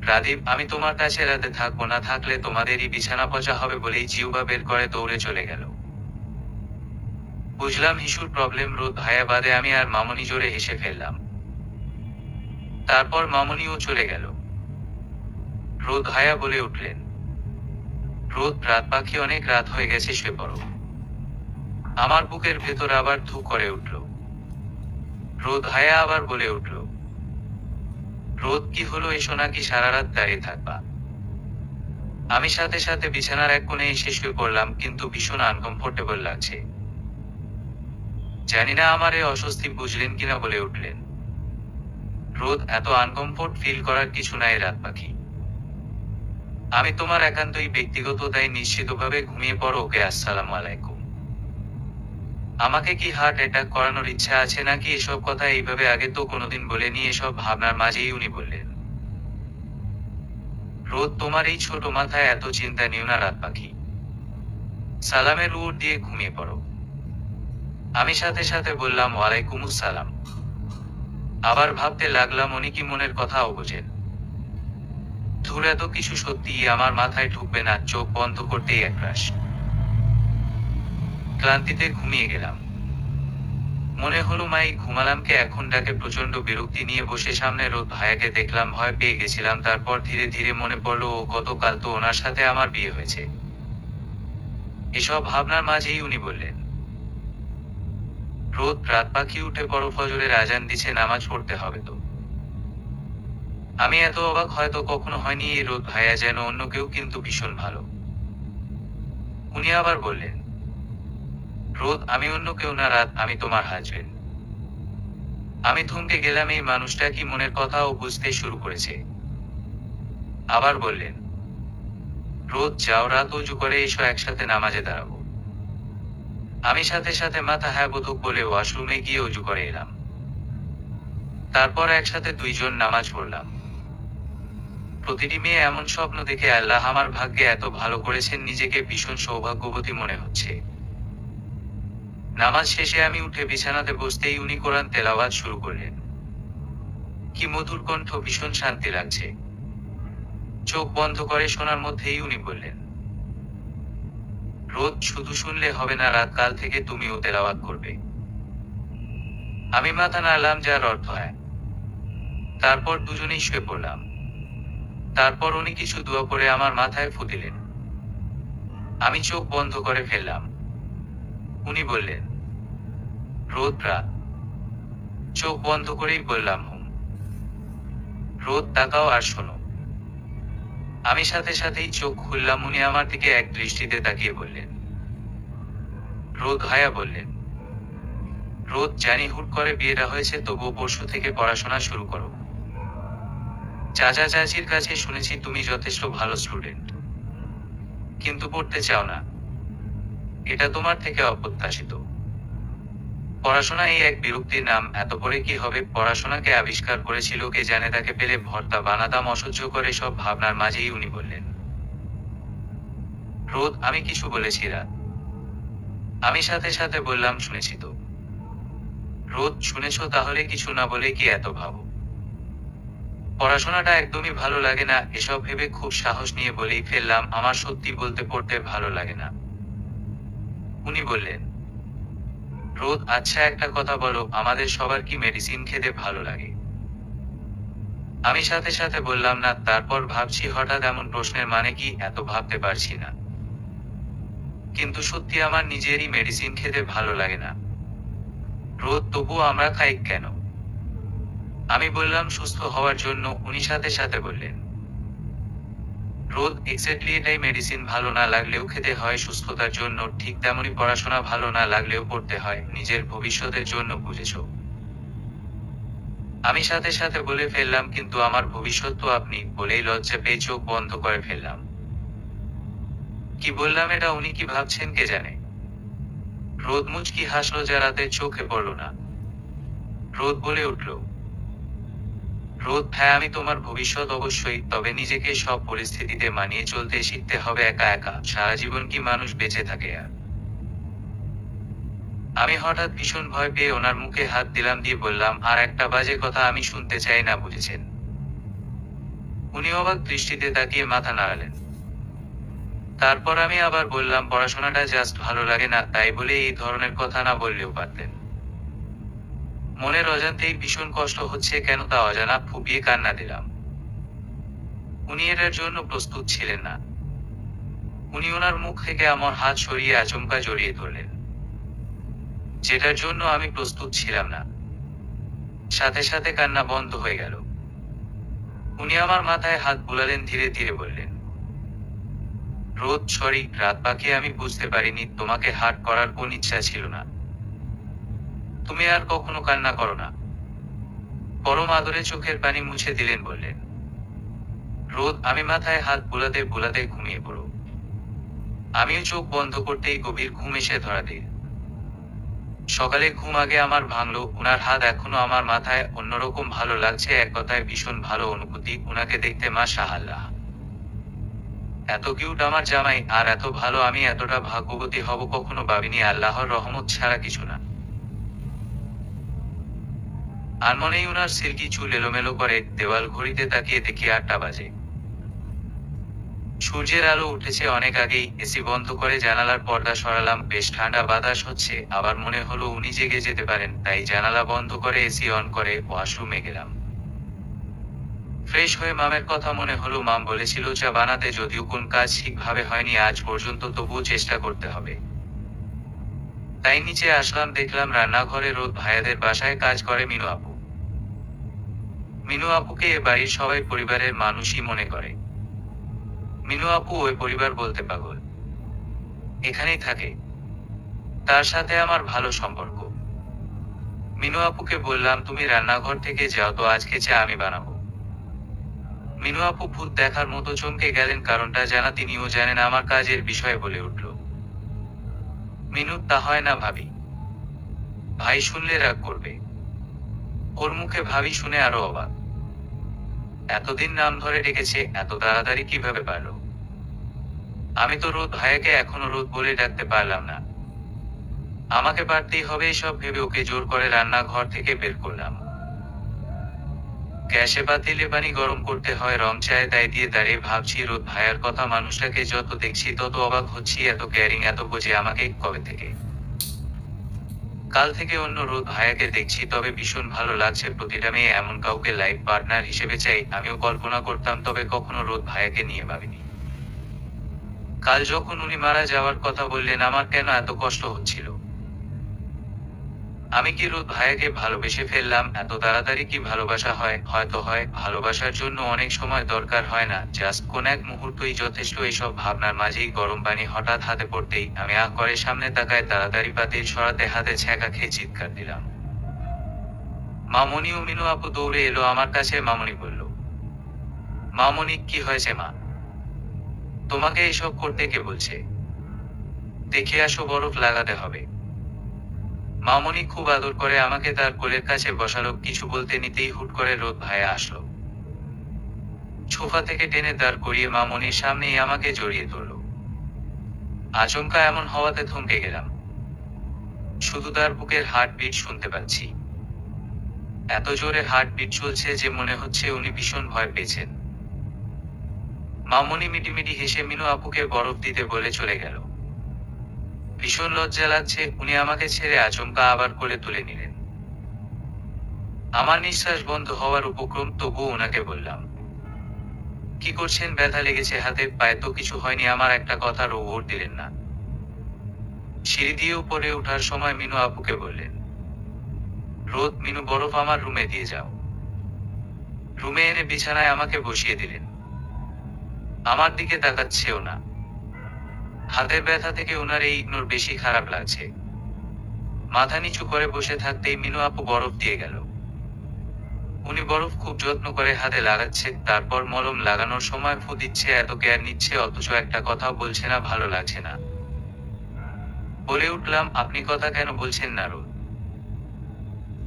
Speaker 1: রাদীপ, আমি তোমার কাছে রাতে থাকবো না, থাকলে তোমাদেরই বিছানা পচা হবে বলেই জিহ্বা বের করে দৌড়ে চলে গেল। বুঝলাম হিসুর প্রবলেম। রোদ ভাইয়া বাদে আমি আর মামুনি জোরে হেসে ফেললাম। তারপর মামুনিও চলে গেল। রোদ ভাইয়া বলে উঠলেন, রোদ, রাত পাখি, অনেক রাত হয়ে গেছে, শুয়ে পড়ো। আমার বুকের ভেতর আবার ধুক করে উঠল। রোদ ভাইয়া আবার বলে উঠল, রোদ, কি হলো, এসো, নাকি সারা রাত দাঁড়িয়ে থাকবা? আমি সাথে সাথে বিছানার এক কোণে এসে শুয়ে পড়লাম, কিন্তু ভীষণ আনকমফোর্টেবল লাগছে। জানি না আমার এ অস্বস্তি বুঝলেন কিনা, বলে উঠলেন, রোদ, এত আনকমফোর্ট ফিল করার কিছু নাই রাত পাখি। আমি তোমার একান্তই ব্যক্তিগত, তাই নিশ্চিতভাবে ঘুমিয়ে পড়ো। ওকে, আসসালামু আলাইকুম। আমাকে কি হার্ট অ্যাটাক করানোর ইচ্ছা আছে নাকি? এসব কথা এইভাবে আগে তো কোনোদিন বলেনি। এসব ভাবনার মাঝেই উনি বললেন, রোদ, তোমার এই ছোট মাথায় এত চিন্তা নিও না রাত পাখি। সালামের উড় দিয়ে ঘুমিয়ে পড়ো। আমি সাথে সাথে বললাম, ওয়ালাইকুম আসসালাম। আবার ভাবতে লাগলাম, উনি কি মনের কথাও বোঝেন? ধুর, এত কিছু সত্যিই আমার মাথায় ঢুকবে না। চোখ বন্ধ করতেই একরাশ ক্লান্তিতে ঘুমিয়ে গেলাম। মনে হলো মাই ঘুমালাম কে এখন ডাকে। প্রচন্ড বিরক্তি নিয়ে বসে সামনে রোদ ভাইয়াকে দেখলাম, ভয় পেয়ে গেছিলাম। তারপর ধীরে ধীরে মনে পড়লো, ও গতকাল তো ওনার সাথে আমার বিয়ে হয়েছে। এসব ভাবনার মাঝেই উনি বললেন, রোদ, রাত পাখি, উঠে পড়ো, ফজরের আজান দিছে, নামাজ পড়তে হবে তো। আমি এত অবাক হয়তো কখনো হয়নি। এই রোদ ভাইয়া যেন অন্য কেউ, কিন্তু ভীষণ ভালো। উনি আবার বললেন, রোদ, আমি অন্য কেউ না, রাত, আমি তোমার হাজবেন্ড। আমি থমকে গেলাম, এই মানুষটা কি মনের কথাও বুঝতে শুরু করেছে। আবার বললেন, রোদ, যাও, রাত অজু করে এসো, একসাথে নামাজে দাঁড়াবো। আমি সাথে সাথে মাথা হ্যাঁ বোধক বলে ওয়াশরুমে গিয়ে অজু করে এলাম। তারপর একসাথে দুইজন নামাজ পড়লাম। প্রতিটি মেয়ে এমন স্বপ্ন দেখে, আল্লাহ আমার ভাগ্যে এত ভালো করেছেন, নিজেকে ভীষণ সৌভাগ্যবতী মনে হচ্ছে। নামাজ শেষে আমি উঠে বিছানাতে বসতেই উনি কোরআন তেলাওয়াত শুরু করলেন। কি মধুর কণ্ঠ, ভীষণ শান্তি লাগছে। চোখ বন্ধ করে শোনার মধ্যেই উনি বললেন, রোদ, শুধু শুনলে হবে না, রাত কাল থেকে তুমিও তেলাওয়াত করবে। আমি মাথা নাড়লাম, যার অর্থ হয়। তারপর দুজনেই শুয়ে পড়লাম। তারপর উনি কিছু দোয়া করে আমার মাথায় ফু দিলেন। আমি চোখ বন্ধ করে ফেললাম। উনি বললেন, রোদ, রাত। চোখ বন্ধ করেই বললাম, হুম। রোদ তাকাও আর শোনো। আমি সাথে সাথেই চোখ খুললাম। উনি আমার দিকে এক দৃষ্টিতে তাকিয়ে বললেন, রোদ। ভাইয়া বললেন, রোদ জানি হুট করে বিয়েটা হয়েছে, তবুও পরশু থেকে পড়াশোনা শুরু করো। চাচা চাচির কাছে শুনেছি তুমি যথেষ্ট ভালো স্টুডেন্ট, কিন্তু পড়তে চাও না। এটা তোমার থেকে অপ্রত্যাশিত। পড়াশোনা এই এক বিরক্তির নাম। এত পরে কি হবে? পড়াশোনাকে আবিষ্কার করেছিল কে জানে, তাকে পেলে ভর্তা বানাতাম। অসহ্য করে সব ভাবনার মাঝেই উনি বললেন, রোদ আমি কিছু বলেছি রাত? আমি সাথে সাথে বললাম, শুনেছি তো। রোদ শুনেছ? তাহলে কিছু না বলে কি এত ভাবো? পড়াশোনাটা একদমই ভালো লাগে না। এসব ভেবে খুব সাহস নিয়ে বলেই ফেললাম, আমার সত্যি বলতে পড়তে ভালো লাগে না। উনি বললেন, রোদ আচ্ছা একটা কথা বলো, আমাদের সবার কি মেডিসিন খেতে ভালো লাগে? আমি সাথে সাথে বললাম না। তারপর ভাবছি হঠাৎ এমন প্রশ্নের মানে কি, এত ভাবতে পারছি না। কিন্তু সত্যি আমার নিজেরই মেডিসিন খেতে ভালো লাগে না। রোদ তবুও আমরা খাই কেন? আমি বললাম, সুস্থ হওয়ার জন্য। উনি সাথে সাথে বললেন, রোদ এক্স্যাক্টলি এটাই। মেডিসিন ভালো না লাগলেও খেতে হয় সুস্থতার জন্য, ঠিক তেমনই পড়াশোনা ভালো না লাগলেও পড়তে হয় নিজের ভবিষ্যতের জন্য, বুঝেছো? আমি সাথে সাথে বলে ফেললাম, কিন্তু আমার ভবিষ্যৎ তো আপনি। বলেই লজ্জা পেয়ে চোখ বন্ধ করে ফেললাম। কি বললাম এটা উনি কি ভাবছেন কে জানে। রোদ মুচকি হাসলো, যা রাতে চোখে পড়ল না। রোদ বলে উঠল, রোদ হ্যাঁ আমি তোমার ভবিষ্যৎ অবশ্যই, তবে নিজেকে সব পরিস্থিতিতে মানিয়ে চলতে শিখতে হবে। একা একা সারা জীবন কি মানুষ বেঁচে থাকে আর? আমি হঠাৎ ভীষণ ভয় পেয়ে ওনার মুখে হাত দিলাম, দিয়ে বললাম, আর একটা বাজে কথা আমি শুনতে চাই না, বুঝেছেন? উনি অবাক দৃষ্টিতে তাকিয়ে মাথা নাড়ালেন। তারপর আমি আবার বললাম, পড়াশোনাটা জাস্ট ভালো লাগে না, তাই বলে এই ধরনের কথা না বললেও পারতেন। মনের অজান্তেই ভীষণ কষ্ট হচ্ছে কেন তা অজানা, ফুপিয়ে কান্না দিলাম। উনি এটার জন্য প্রস্তুত ছিলেন না। উনি ওনার মুখ থেকে আমার হাত সরিয়ে আচমকা জড়িয়ে ধরলেন, যেটার জন্য আমি প্রস্তুত ছিলাম না। সাথে সাথে কান্না বন্ধ হয়ে গেল। উনি আমার মাথায় হাত বুলালেন, ধীরে ধীরে বললেন, রোদ সরি, রাত পাখি আমি বুঝতে পারিনি তোমাকে হার্ট করার কোন ইচ্ছা ছিল না। তুমি আর কখনো কান্না করো না। পরম আদরে চোখের পানি মুছে দিলেন, বললেন, রোদ আমি মাথায় হাত বুলাতে বুলাতে ঘুমিয়ে পড়ো। আমিও চোখ বন্ধ করতেই গভীর ঘুম এসে ধরা দিল। সকালে ঘুম আগে আমার ভাঙলো। উনার হাত এখনো আমার মাথায়। অন্যরকম ভালো লাগছে, এক কথায় ভীষণ ভালো অনুভূতি। উনাকে দেখতে মাশাআল্লাহ, এত কিউট আমার জামাই, আর এত ভালো। আমি এতটা ভাগ্যবতী হব কখনো ভাবিনি। আল্লাহর রহমত ছাড়া কিছু না। আর মনেই উনার সিল্কি চুল এলোমেলো করে দেওয়াল ঘড়িতে তাকিয়ে দেখি 8টা বাজে। সূর্যের আলো উঠেছে অনেক আগেই। এসি বন্ধ করে জানালার পর্দা সরালাম। বেশ ঠান্ডা বাতাস হচ্ছে। আবার মনে হলো উনি জেগে যেতে পারেন, তাই জানালা বন্ধ করে এসি অন করে ওয়াশরুমে গেলাম। ফ্রেশ হয়ে মামের কথা মনে হলো। মাম বলেছিল চা বানাতে, যদিও কোন কাজ ঠিকভাবে হয়নি আজ পর্যন্ত, তবুও চেষ্টা করতে হবে। তাই নিচে আসলাম, দেখলাম রান্নাঘরে রোদ ভাইয়াদের বাসায় কাজ করে মিনু আপু। মিনু আপুকে এ বাড়ির সবাই পরিবারের মানুষই মনে করে। মিনু আপু ওই পরিবার বলতে পাগল, এখানেই থাকে। তার সাথে আমার ভালো সম্পর্ক। মিনু আপুকে বললাম, তুমি রান্নাঘর থেকে যাও তো, আজকে চা আমি বানাবো। মিনু আপু ভূত দেখার মতো চমকে গেলেন। কারণটা জানা তিনিও জানেন আমার কাজের বিষয়ে, বলে উঠল, মিনু তা হয় না ভাবি। ভাই শুনলে রাগ করবে। ওর মুখে ভাবি শুনে আরো অবাক। এতদিন নাম ধরে ডেকেছে, এত তাড়াতাড়ি কিভাবে পারলো? আমি তো রোদ ভাইয়াকে এখনো রোদ বলে ডাকতে পারলাম না। আমাকে পারতেই হবে, এসব ভেবে ওকে জোর করে রান্নাঘর থেকে বের করলাম। গ্যাসে পাতিলে পানি গরম করতে হয় রং চায়, তাই দিয়ে দাঁড়িয়ে ভাবছি রোদ ভাইয়ার কথা। মানুষটাকে যত দেখছি তত অবাক হচ্ছি, এত কেয়ারিং, এত বোঝে আমাকে। কবে থেকে? কাল থেকে অন্য রোদ ভাইয়াকে দেখছি, তবে ভীষণ ভালো লাগছে। প্রতিটা মেয়ে এমন কাউকে লাইফ পার্টনার হিসেবে চাই। আমিও কল্পনা করতাম, তবে কখনো রোদ ভাইয়াকে নিয়ে ভাবিনি। কাল যখন উনি মারা যাওয়ার কথা বললেন, আমার কেন এত কষ্ট হচ্ছিল। আমি কি রোদ ভাইয়াকে ভালোবেসে ফেললাম? এত তাড়াতাড়ি কি ভালোবাসা হয়? হয়তো হয়। ভালোবাসার জন্য অনেক সময় দরকার হয় না, জাস্ট কোন এক মুহূর্তই যথেষ্ট। এসব ভাবনার মাঝেই গরম পানি হঠাৎ হাতে পড়তেই আমি আহ করে সামনে তাকায়, তাড়াতাড়ি পাতিল সরাতে হাতে ছ্যাঁকা খেয়ে চিৎকার দিলাম। মামনি ও মিনু আপু দৌড়ে এলো আমার কাছে। মামনি বলল, মামনি, কি হয়েছে মা? তোমাকে এসব করতে কে বলছে? দেখে আসো, বরফ লাগাতে হবে। মামনি খুব আদর করে আমাকে তার কোলের কাছে বসালো। কিছু বলতে নিতেই হুট করে রোদ ভাইয়া আসলো। সোফা থেকে টেনে দাঁড় করিয়ে মামনির সামনেই আমাকে জড়িয়ে ধরল। আচমকা এমন হওয়াতে থমকে গেলাম। শুধু তার বুকের হার্টবিট শুনতে পাচ্ছি। এত জোরে হার্টবিট চলছে যে মনে হচ্ছে উনি ভীষণ ভয় পেয়েছেন। মামনি মিটিমিটি হেসে মিনু আপুকে বরফ দিতে বলে চলে গেল। ভীষণ লজ্জা লাগছে। উনি আমাকে ছেড়ে আচমকা আবার কোলে তুলে নিলেন। আমার নিঃশ্বাস বন্ধ হওয়ার উপক্রম, তবুও ওনাকে বললাম, কি করছেন? ব্যথা লেগেছে হাতে পায়ে? তো কিছু হয়নি। আমার একটা কথার ওর দিলেন না। সিঁড়ি দিয়ে উপরে ওঠার সময় মিনু আপুকে বললেন, রোদ, মিনু, বরফ আমার রুমে দিয়ে যাও। রুমে এনে বিছানায় আমাকে বসিয়ে দিলেন। আমার দিকে তাকাচ্ছেও না। হাতের ব্যথা থেকে ওনার এই ইগনোর বেশি খারাপ লাগছে। মাথা নিচু করে বসে থাকতেই মিনু আপু বরফ দিয়ে গেল। উনি বরফ খুব যত্ন করে হাতে লাগাচ্ছে, তারপর মলম লাগানোর সময় ফু দিচ্ছে। এত কেয়ার নিচ্ছে, অথচ একটা কথাও বলছে না। ভালো লাগছে না। বলে উঠলাম, আপনি কথা কেন বলছেন না রোদ?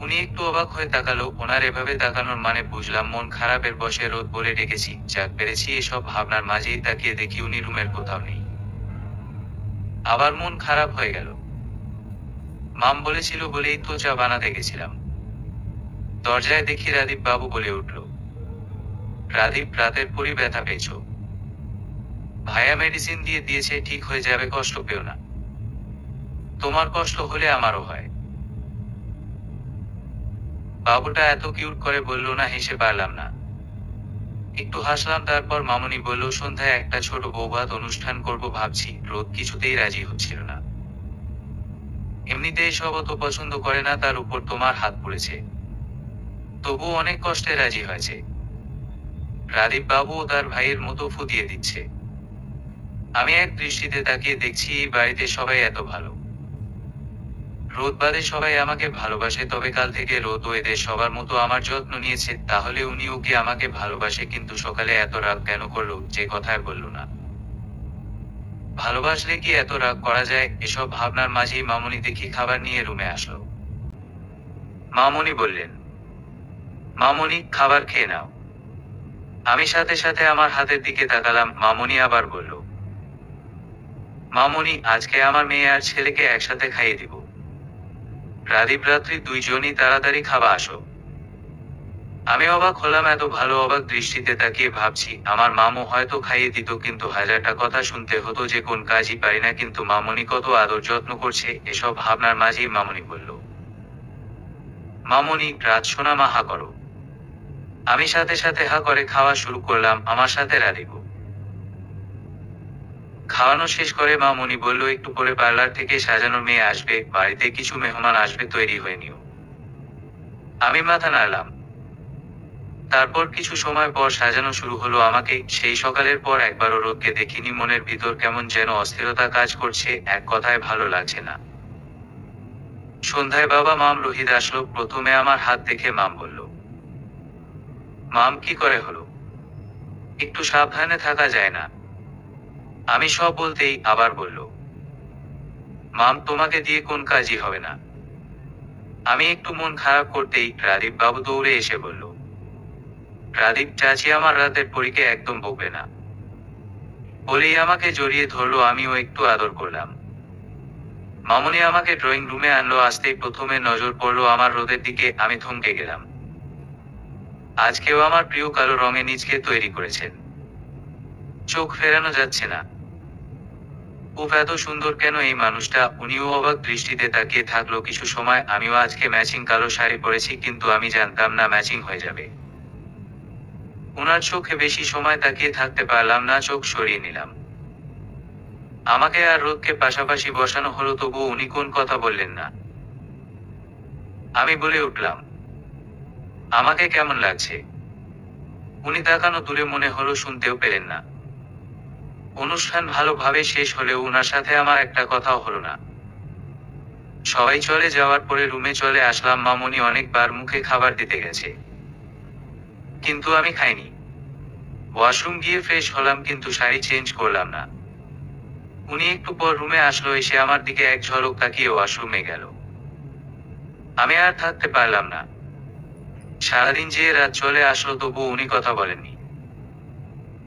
Speaker 1: উনি একটু অবাক হয়ে তাকালো। ওনার এভাবে তাকানোর মানে বুঝলাম মন খারাপের বশে রোদ বলে ডেকেছি। যাক, পেরেছি। এসব ভাবনার মাঝেই তাকিয়ে দেখি উনি রুমের কোথাও নেই। আবার মন খারাপ হয়ে গেল। মাম বলেছিল বলেই তো চা বানাতে গেছিলাম। দরজায় দেখি রাদীপ বাবু বলে উঠল, রাদীপ, রাতের পরই ব্যথা পেয়েছো? ভাইয়া মেডিসিন দিয়ে দিয়েছে, ঠিক হয়ে যাবে, কষ্ট পেও না। তোমার কষ্ট হলে আমারও হয়। বাবুটা এত কিউট করে বলল না, হেসে পারলাম না। একটু হাসলাম। তারপর মামনি বলল, সন্ধ্যায় একটা ছোট বৌভাত অনুষ্ঠান করব ভাবছি। রোদ কিছুতেই রাজি হচ্ছিল না। এমনিতে এসব অত পছন্দ করে না, তার উপর তোমার হাত পড়েছে। তবু অনেক কষ্টে রাজি হয়েছে। রাদীপ বাবু ও তার ভাইয়ের মতো ফুটিয়ে দিচ্ছে। আমি এক দৃষ্টিতে তাকিয়ে দেখছি, এই বাড়িতে সবাই এত ভালো। রোদ বাদে সবাই আমাকে ভালোবাসে। তবে কাল থেকে রোদ ও এদের সবার মতো আমার যত্ন নিয়েছে, তাহলে উনি ওকে আমাকে ভালোবাসে। কিন্তু সকালে এত রাগ কেন করলো, যে কথায় বলল না? ভালোবাসলে কি এত রাগ করা যায়? এসব ভাবনার মাঝেই মামনি দেখি খাবার নিয়ে রুমে আসলো। মামনি বললেন, মামনি, খাবার খেয়ে নাও। আমি সাথে সাথে আমার হাতের দিকে তাকালাম। মামনি আবার বলল, মামনি, আজকে আমার মেয়ে আর ছেলেকে একসাথে খাইয়ে দিব। রাদীপ, রাত্রি, দুইজনই তাড়াতাড়ি খাওয়া আসো। আমি অবাক হলাম। এত ভালো। অবাক দৃষ্টিতে তাকিয়ে ভাবছি, আমার মামু হয়তো খাইয়ে দিত, কিন্তু হাজারটা কথা শুনতে হতো যে কোন কাজই পারি না। কিন্তু মামনি কত আদর যত্ন করছে। এসব ভাবনার মাঝেই মামনি বলল, মামনি, রাত শোনা, মা হা করো। আমি সাথে সাথে হা করে খাওয়া শুরু করলাম, আমার সাথে রাদীপ। খাওয়ানো শেষ করে মামনি বলল, একটু পরে পার্লার থেকে সাজানো মেয়ে আসবে, বাড়িতে কিছু মেহমান আসবে, তৈরি হয়ে নিও। আমি মাথা নাড়লাম। তারপর কিছু সময় পর সাজানো শুরু হলো আমাকে। সেই সকালের পর একবারও রোদকে দেখিনি। মনের ভিতর কেমন যেন অস্থিরতা কাজ করছে। এক কথায় ভালো লাগছে না। সন্ধ্যায় বাবা মাম রোহিত আসলো। প্রথমে আমার হাত দেখে মাম বলল, মাম, কি করে হলো? একটু সাবধানে থাকা যায় না? আমি সব বলতেই আবার বলল, মাম, তোমাকে দিয়ে কোন কাজই হবে না। আমি একটু মন খারাপ করতেই রাদীপ বাবু দৌড়ে এসে বলল, রাদীপ চাচি আমার রাতের পরীকে একদম বকবে না। বলেই আমাকে জড়িয়ে ধরলো। আমিও একটু আদর করলাম। মামনি আমাকে ড্রয়িং রুমে আনলো। আসতেই প্রথমে নজর পড়লো আমার রোদের দিকে। আমি থমকে গেলাম। আজকেও আমার প্রিয় কালো রঙে নিজকে তৈরি করেছেন। চোখ ফেরানো যাচ্ছে না। ও এত সুন্দর কেন এই মানুষটা? উনিও অবাক দৃষ্টিতে তাকিয়ে থাকলো কিছু সময়। আমিও আজকে ম্যাচিং কালো শাড়ি পরেছি, কিন্তু আমি জানতাম না ম্যাচিং হয়ে যাবে। ওনার চোখে বেশি সময় তাকিয়ে থাকতে পারলাম না, চোখ সরিয়ে নিলাম। আমাকে আর রোদকে পাশাপাশি বসানো হলো, তবুও উনি কোন কথা বললেন না। আমি বলে উঠলাম, আমাকে কেমন লাগছে? উনি তাকানো দূরে মনে হলো শুনতেও পেলেন না। অনুষ্ঠান ভালোভাবে শেষ হলেও উনার সাথে আমার একটা কথাও হলো না। সবাই চলে যাওয়ার পরে রুমে চলে আসলাম। মামনি অনেকবার মুখে খাবার দিতে গেছে, কিন্তু আমি খাইনি। ওয়াশরুম গিয়ে ফ্রেশ হলাম, কিন্তু শাড়ি চেঞ্জ করলাম না। উনি একটু পর রুমে আসলো, এসে আমার দিকে এক ঝলক তাকিয়ে ওয়াশরুমে গেল। আমি আর থাকতে পারলাম না। সারাদিন যে রাত চলে আসলো তবু উনি কথা বলেননি।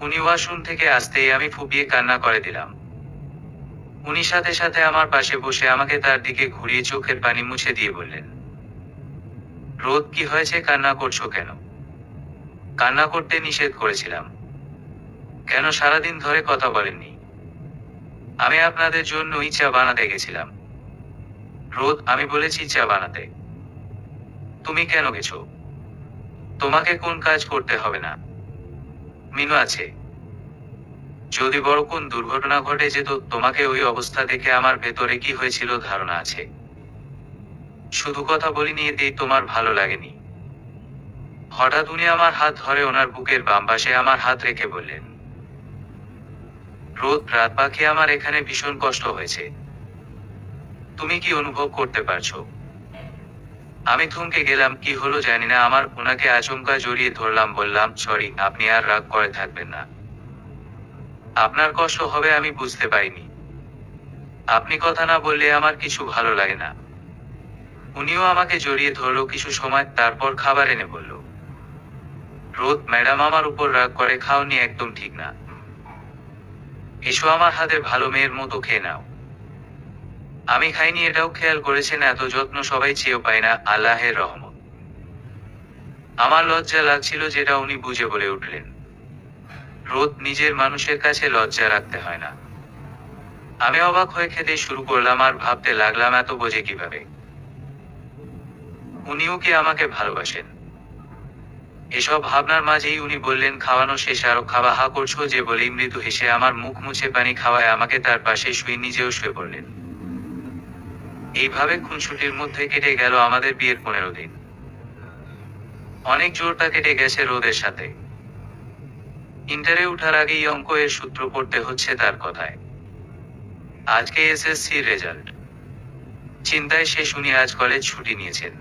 Speaker 1: উনি ওয়াশরুম থেকে আসতেই আমি ফুপিয়ে কান্না করে দিলাম। উনি সাথে সাথে আমার পাশে বসে আমাকে তার দিকে ঘুরিয়ে চোখের পানি মুছে দিয়ে বললেন, রোদ, কি হয়েছে? কান্না করছো কেন? কান্না করতে নিষেধ করেছিলাম। কেন সারাদিন ধরে কথা বলেননি? আমি আপনাদের জন্যই চা বানাতে গেছিলাম। রোদ, আমি বলেছি চা বানাতে। তুমি কেন গেছো? তোমাকে কোন কাজ করতে হবে না। মিনু আছে। যদি বড় কোন দুর্ঘটনা ঘটে যেত, তোমাকে ওই অবস্থা দেখে আমার ভেতরে কি হয়েছিল ধারণা আছে। শুধু কথা বলিনি, এতেই তোমার ভালো লাগেনি। হঠাৎ উনি আমার হাত ধরে ওনার বুকের বাম পাশে আমার হাত রেখে বললেন, রোদ, রাত পাখি, আমার এখানে ভীষণ কষ্ট হয়েছে। তুমি কি অনুভব করতে পারছো? আমি থমকে গেলাম। কি হলো জানি না আমার। ওনাকে আচমকা জড়িয়ে ধরলাম, বললাম, সরি, আপনি আর রাগ করে থাকবেন না। আপনার কষ্ট হবে আমি বুঝতে পারিনি। আপনি কথা না বললে আমার কিছু ভালো লাগে না। উনিও আমাকে জড়িয়ে ধরলো কিছু সময়, তারপর খাবার এনে বলল, রোদ ম্যাডাম আমার উপর রাগ করে খাওনি একদম ঠিক না। এসো আমার হাতের ভালো মেয়ের মতো খেয়ে নাও। আমি খাইনি এটাও খেয়াল করেছেন? এত যত্ন সবাই চেয়েও পায় না, আল্লাহের রহমত। আমার লজ্জা লাগছিল, যেটা উনি বুঝে বলে উঠলেন, রোদ, নিজের মানুষের কাছে লজ্জা রাখতে হয় না। আমি অবাক হয়ে খেতে শুরু করলাম আর ভাবতে লাগলাম, এত বোঝে কিভাবে। উনিও কি আমাকে ভালোবাসেন? এসব ভাবনার মাঝেই উনি বললেন, খাওয়ানো শেষ, আরো খাওয়া? হা করছো যে? বলেই মৃদু হেসে আমার মুখ মুছে পানি খাওয়ায় আমাকে তার পাশে শুয়ে নিজেও শুয়ে পড়লেন। এইভাবে খুনসুটির মধ্যে কেটে গেল আমাদের বিয়ের 15 দিন। অনেক জোরটা কেটে গেছে রোদের সাথে। ইন্টারে উঠার আগেই অঙ্ক এর সূত্র পড়তে হচ্ছে তার কথায়। আজকে এসএসসির রেজাল্ট। চিন্তায় শেষ, উনি আজ কলেজ ছুটি নিয়েছেন।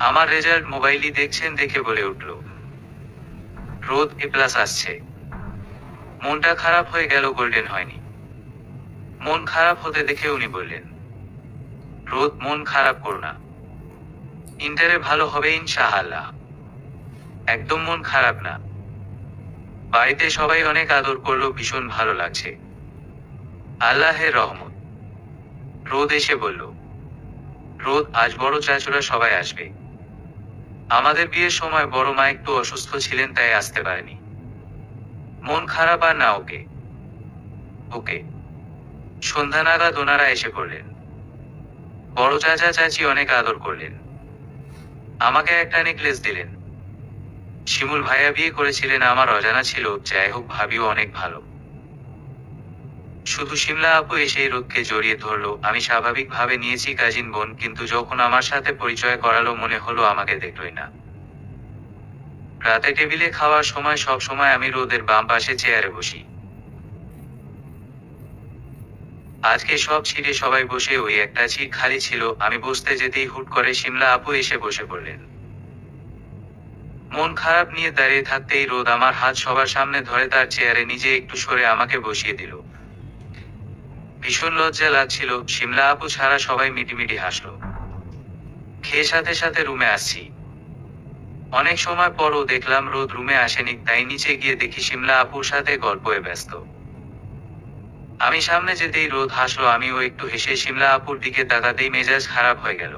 Speaker 1: আমার রেজাল্ট মোবাইলই দেখছেন, দেখে বলে উঠল, রোদ, A+ আসছে। মনটা খারাপ হয়ে গেল, গোল্ডেন হয়নি। মন খারাপ হতে দেখে উনি বললেন, রোদ, মন খারাপ করো না। ইন্টারে ভালো হবে ইনশাআল্লাহ। একদম মন খারাপ না। বাড়িতে সবাই অনেক আদর করলো, ভীষণ ভালো লাগছে। আল্লাহের রহমত। রোদ এসে বলল, রোদ, আজ বড় চাচুরা সবাই আসবে। আমাদের বিয়ের সময় বড় মা একটু অসুস্থ ছিলেন, তাই আসতে পারেনি। মন খারাপ আর না ওকে। ওকে। সন্ধ্যা নাগাদ ওনারা এসে পড়লেন। বড় চাচা চাচি অনেক আদর করলেন। আমাকে একটা নেকলেস দিলেন। শিমুল ভাইয়া বিয়ে করেছিলেন, আমার অজানা ছিল। যাই হোক, ভাবিও অনেক ভালো। শুধু শিমলা আপু এসেই রোদকে জড়িয়ে ধরলো। আমি স্বাভাবিকভাবে নিয়েছি কাজিন বোন, কিন্তু যখন আমার সাথে পরিচয় করালো মনে হলো আমাকে দেখলই না। রাতে টেবিলে খাওয়ার সময় সব সময় আমি রোদের বাম পাশে চেয়ারে বসি। আজকে সব ছিঁড়ে সবাই বসে, ওই একটা সিট খালি ছিল। আমি বসতে যেতেই হুট করে শিমলা আপু এসে বসে পড়লেন। মন খারাপ নিয়ে দাঁড়িয়ে থাকতেই রোদ আমার হাত সবার সামনে ধরে তার চেয়ারে নিজে একটু সরে আমাকে বসিয়ে দিল। ভীষণ লজ্জা লাগছিল। শিমলা আপু ছাড়া সবাই মিটিমিটি হাসলো। খেয়ে সাথে সাথে রুমে আসছি। অনেক সময় পরও দেখলাম রোদ রুমে আসেনি, তাই নিচে গিয়ে দেখি শিমলা আপুর সাথে গল্পে ব্যস্ত। আমি সামনে যেতেই রোদ হাসলো। আমিও একটু হেসে শিমলা আপুর দিকে তাকাতেই মেজাজ খারাপ হয়ে গেল।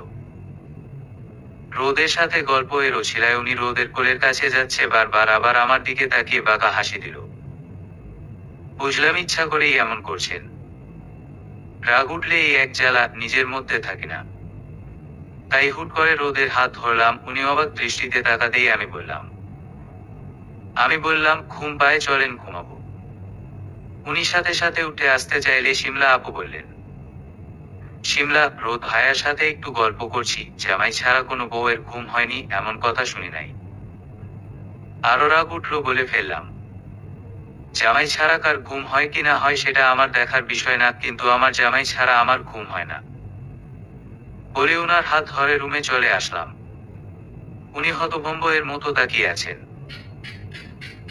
Speaker 1: রোদের সাথে গল্প এর ওছিলায় উনি রোদের কোলের কাছে যাচ্ছে, বারবার আবার আমার দিকে তাকিয়ে বাঁকা হাসি দিল। বুঝলাম ইচ্ছা করেই এমন করছেন। রাগ উঠলে এই এক জ্বালা, নিজের মধ্যে থাকি না। তাই হুট করে রোদের হাত ধরলাম। উনি অবাক দৃষ্টিতে তাকাতেই আমি বললাম, ঘুম পায়, চলেন ঘুমাবো। উনি সাথে সাথে উঠে আসতে চাইলে শিমলা আপু বললেন, শিমলা, রোদ ভাইয়ার সাথে একটু গল্প করছি, জামাই ছাড়া কোনো বউয়ের ঘুম হয়নি এমন কথা শুনি নাই। আরো রাগ উঠলো বলে ফেললাম, জামাই ছাড়া কার ঘুম হয় কি না হয় সেটা আমার দেখার বিষয় না, কিন্তু আমার জামাই ছাড়া আমার ঘুম হয় না। বলে উনার হাত ধরে রুমে চলে আসলাম। উনি হতভম্ব এর মতো তাকিয়ে আছেন।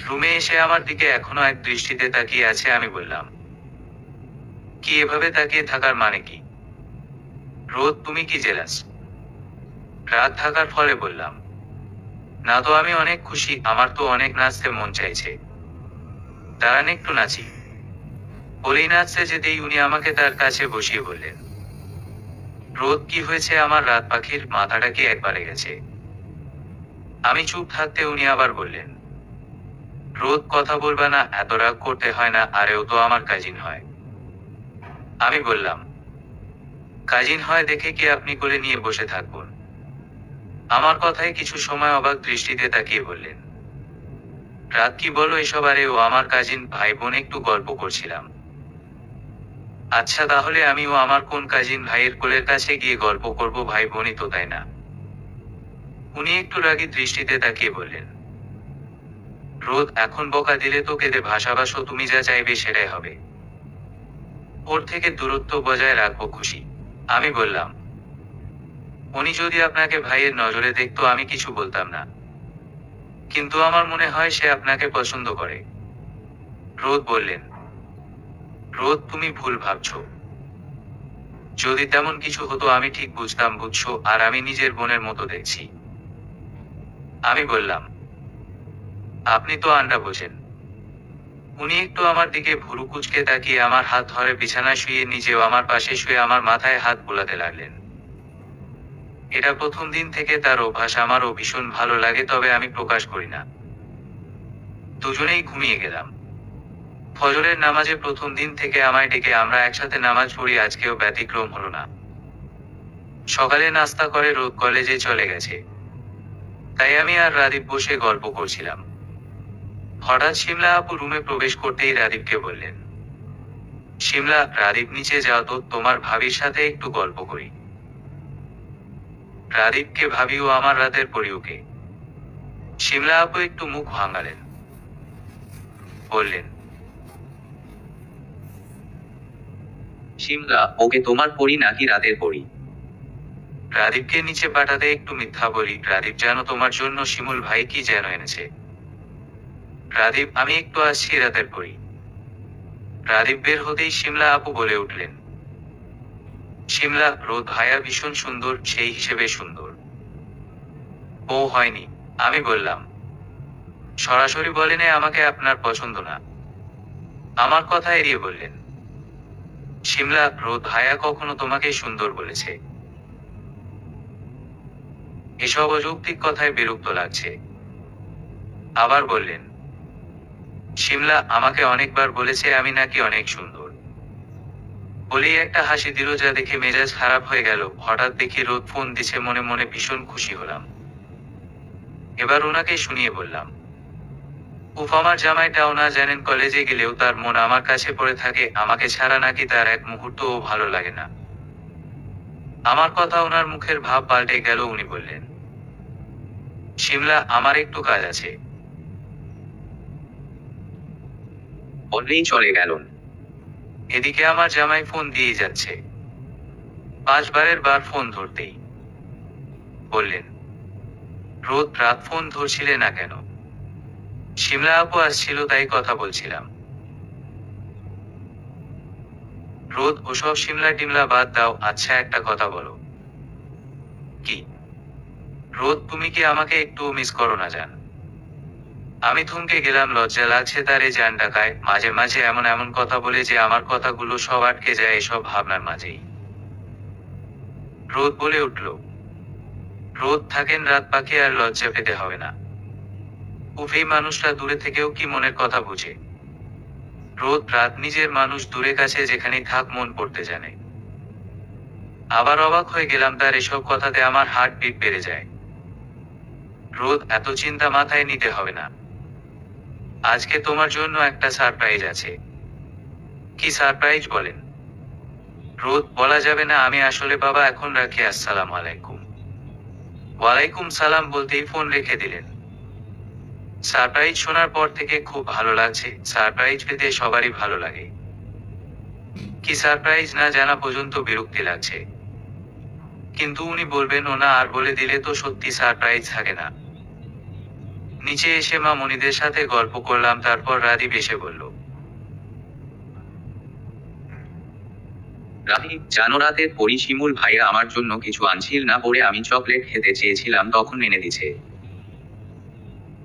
Speaker 1: রুমে এসে আমার দিকে এখনো এক দৃষ্টিতে তাকিয়ে আছে। আমি বললাম, কি এভাবে তাকিয়ে থাকার মানে কি? রোদ, তুমি কি জেলাস? রাগ থাকার ফলে বললাম, না তো, আমি অনেক খুশি, আমার তো অনেক নাচতে মন চাইছে। দাঁড়ান একটু নাচি। বলেই নাচতে যেতেই উনি আমাকে তার কাছে বসিয়ে বললেন, রোদ, কি হয়েছে? আমার রাত পাখির মাথাটা কি একবারে গেছে? আমি চুপ থাকতে উনি আবার বললেন, রোদ, কথা বলবা না, এত রাগ করতে হয় না, আরে ও তো আমার কাজিন হয়। আমি বললাম, কাজিন হয় দেখে কি আপনি কোলে নিয়ে বসে থাকবেন? আমার কথায় কিছু সময় অবাক দৃষ্টিতে তাকিয়ে বললেন, রাত কি বলো এসব? আরে ও আমার কাজিন, ভাই বোন একটু গল্প করছিলাম। আচ্ছা তাহলে আমিও আমার কোন কাজিন ভাইয়ের কোলের কাছে গিয়ে গল্প করব? ভাই বোনই তো, তাই না? উনি একটু রাগী দৃষ্টিতে তাকিয়ে বললেন, রোদ, এখন বকা দিলে তো কেঁদে ভাসাবাসো, তুমি যা চাইবে সেটাই হবে। ওর থেকে দূরত্ব বজায় রাখবো, খুশি? আমি বললাম, উনি যদি আপনাকে ভাইয়ের নজরে দেখতো আমি কিছু বলতাম না, কিন্তু আমার মনে হয় সে আপনাকে পছন্দ করে। রোদ বললেন, রোদ, তুমি ভুল ভাবছো। যদি তেমন কিছু হতো আমি ঠিক বুঝতাম, বুঝছো, আর আমি নিজের বোনের মতো দেখছি। আমি বললাম, আপনি তো আন্ডা বোঝেন। উনি একটু আমার দিকে ভুরু কুঁচকে তাকিয়ে আমার হাত ধরে বিছানায় শুয়ে নিজেও আমার পাশে শুয়ে আমার মাথায় হাত বুলাতে লাগলেন। এটা প্রথম দিন থেকে তার অভ্যাস, আমারও ভীষণ ভালো লাগে, তবে আমি প্রকাশ করি না। দুজনেই ঘুমিয়ে গেলাম। ফজরের নামাজে প্রথম দিন থেকে আমায় ডেকে আমরা একসাথে নামাজ পড়ি, আজকেও ব্যতিক্রম হলো না। সকালে নাস্তা করে রোদ কলেজে চলে গেছে, তাই আমি আর রাদীপ বসে গল্প করছিলাম। হঠাৎ শিমলা আপু রুমে প্রবেশ করতেই রাদীপকে বললেন, শিমলা, রাদীপ নিচে যাও তো, তোমার ভাবির সাথে একটু গল্প করি। রাদীপকে ভাবি ও আমার রাতের পরিউকে। শিমলা আপু একটু মুখ ভাঙালেন, বললেন,
Speaker 2: শিমলা, ওকে তোমার পরি নাকি রাতের পরি?
Speaker 1: রাদীপকে নিচে পাঠাতে একটু মিথ্যা বলি। রাদীপ, জানো তোমার জন্য শিমুল ভাই কি যেন এনেছে। রাদীপ, আমি একটু আসছি, রাতের পরি। রাদীপ বের হতেই শিমলা আপু বলে উঠলেন, শিমলা, রোদ ভাইয়া ভীষণ সুন্দর, সেই হিসেবে সুন্দর। ও হয়নি। আমি বললাম, সরাসরি বলেনে আমাকে আপনার পছন্দ না। আমার কথা এড়িয়ে বললেন, শিমলা, রোদ ভাইয়া কখনো তোমাকে সুন্দর বলেছে? এসব অযৌক্তিক কথায় বিরক্ত লাগছে। আবার বললেন, শিমলা, আমাকে অনেকবার বলেছে আমি নাকি অনেক সুন্দর। বলেই একটা হাসি দিল, যা দেখে মেজাজ খারাপ হয়ে গেল। হঠাৎ দেখি রোদ ফোন দিছে, মনে মনে ভীষণ খুশি হলাম। এবার ওনাকে শুনিয়ে বললাম, উফ, আমার জামাইটাও না জানেন কলেজে গেলেও তার মন আমার কাছে পড়ে থাকে, আমাকে ছাড়া নাকি তার এক মুহূর্তও ভালো লাগে না। আমার কথা ওনার মুখের ভাব পাল্টে গেল। উনি বললেন, শিমলা, আমার একটু কাজ আছে।
Speaker 2: বললেই চলে গেলেন।
Speaker 1: এদিকে আমার জামাই ফোন দিয়ে যাচ্ছে। 5 বারের বার ফোন ধরতেই বললেন, রোদ, রাত ফোন ধরছিলে না কেন? শিমলা আপু আসছিল তাই কথা বলছিলাম। রোদ, ওসব শিমলা টিমলা বাদ দাও, আচ্ছা একটা কথা বলো। কি? রোদ, তুমি কি আমাকে একটু মিস করো না জান? আমি থমকে গেলাম, লজ্জা লাগছে তারে জান ডাকায়। মাঝে মাঝে এমন এমন কথা বলে যে আমার কথাগুলো সব আটকে যায় এসব ভাবনার মাঝেই। রোদ বলে উঠল, রোদ, থাকেন রাত পাখি, আর লজ্জা পেতে হবে না। উফ, এই মানুষটা দূরে থেকেও কি মনের কথা বুঝে। রোদ, রাত নিজের মানুষ, দূরে কাছে যেখানেই থাক মন পড়তে জানে। আবার অবাক হয়ে গেলাম তার এসব কথাতে, আমার হার্ট বিট বেড়ে যায়। রোদ, এত চিন্তা মাথায় নিতে হবে না। আজকে তোমার জন্য একটা সারপ্রাইজ আছে। কি সারপ্রাইজ বলেন? রোদ বলা যাবে না, আমি আসলে বাবা এখন রাখি, আসসালামু আলাইকুম। ওয়ালাইকুম সালাম বলতেই ফোন রেখে দিলেন। সারপ্রাইজ শোনার পর থেকে খুব ভালো লাগছে। সারপ্রাইজ পেতে সবারই ভালো লাগে। কি সারপ্রাইজ না জানা পর্যন্ত বিরক্তি লাগছে। কিন্তু উনি বলবেন ও না, আর বলে দিলে তো সত্যি সারপ্রাইজ থাকে না। নিচে এসে মামুনিদের সাথে গল্প করলাম, তারপর রাদীপ এসে বলল,
Speaker 2: রাদীপ, জানো রাতের পরি শিমুল ভাইয়া আমার জন্য কিছু আনছিল না, পরে আমি চকলেট খেতে চেয়েছিলাম তখন এনে দিছে।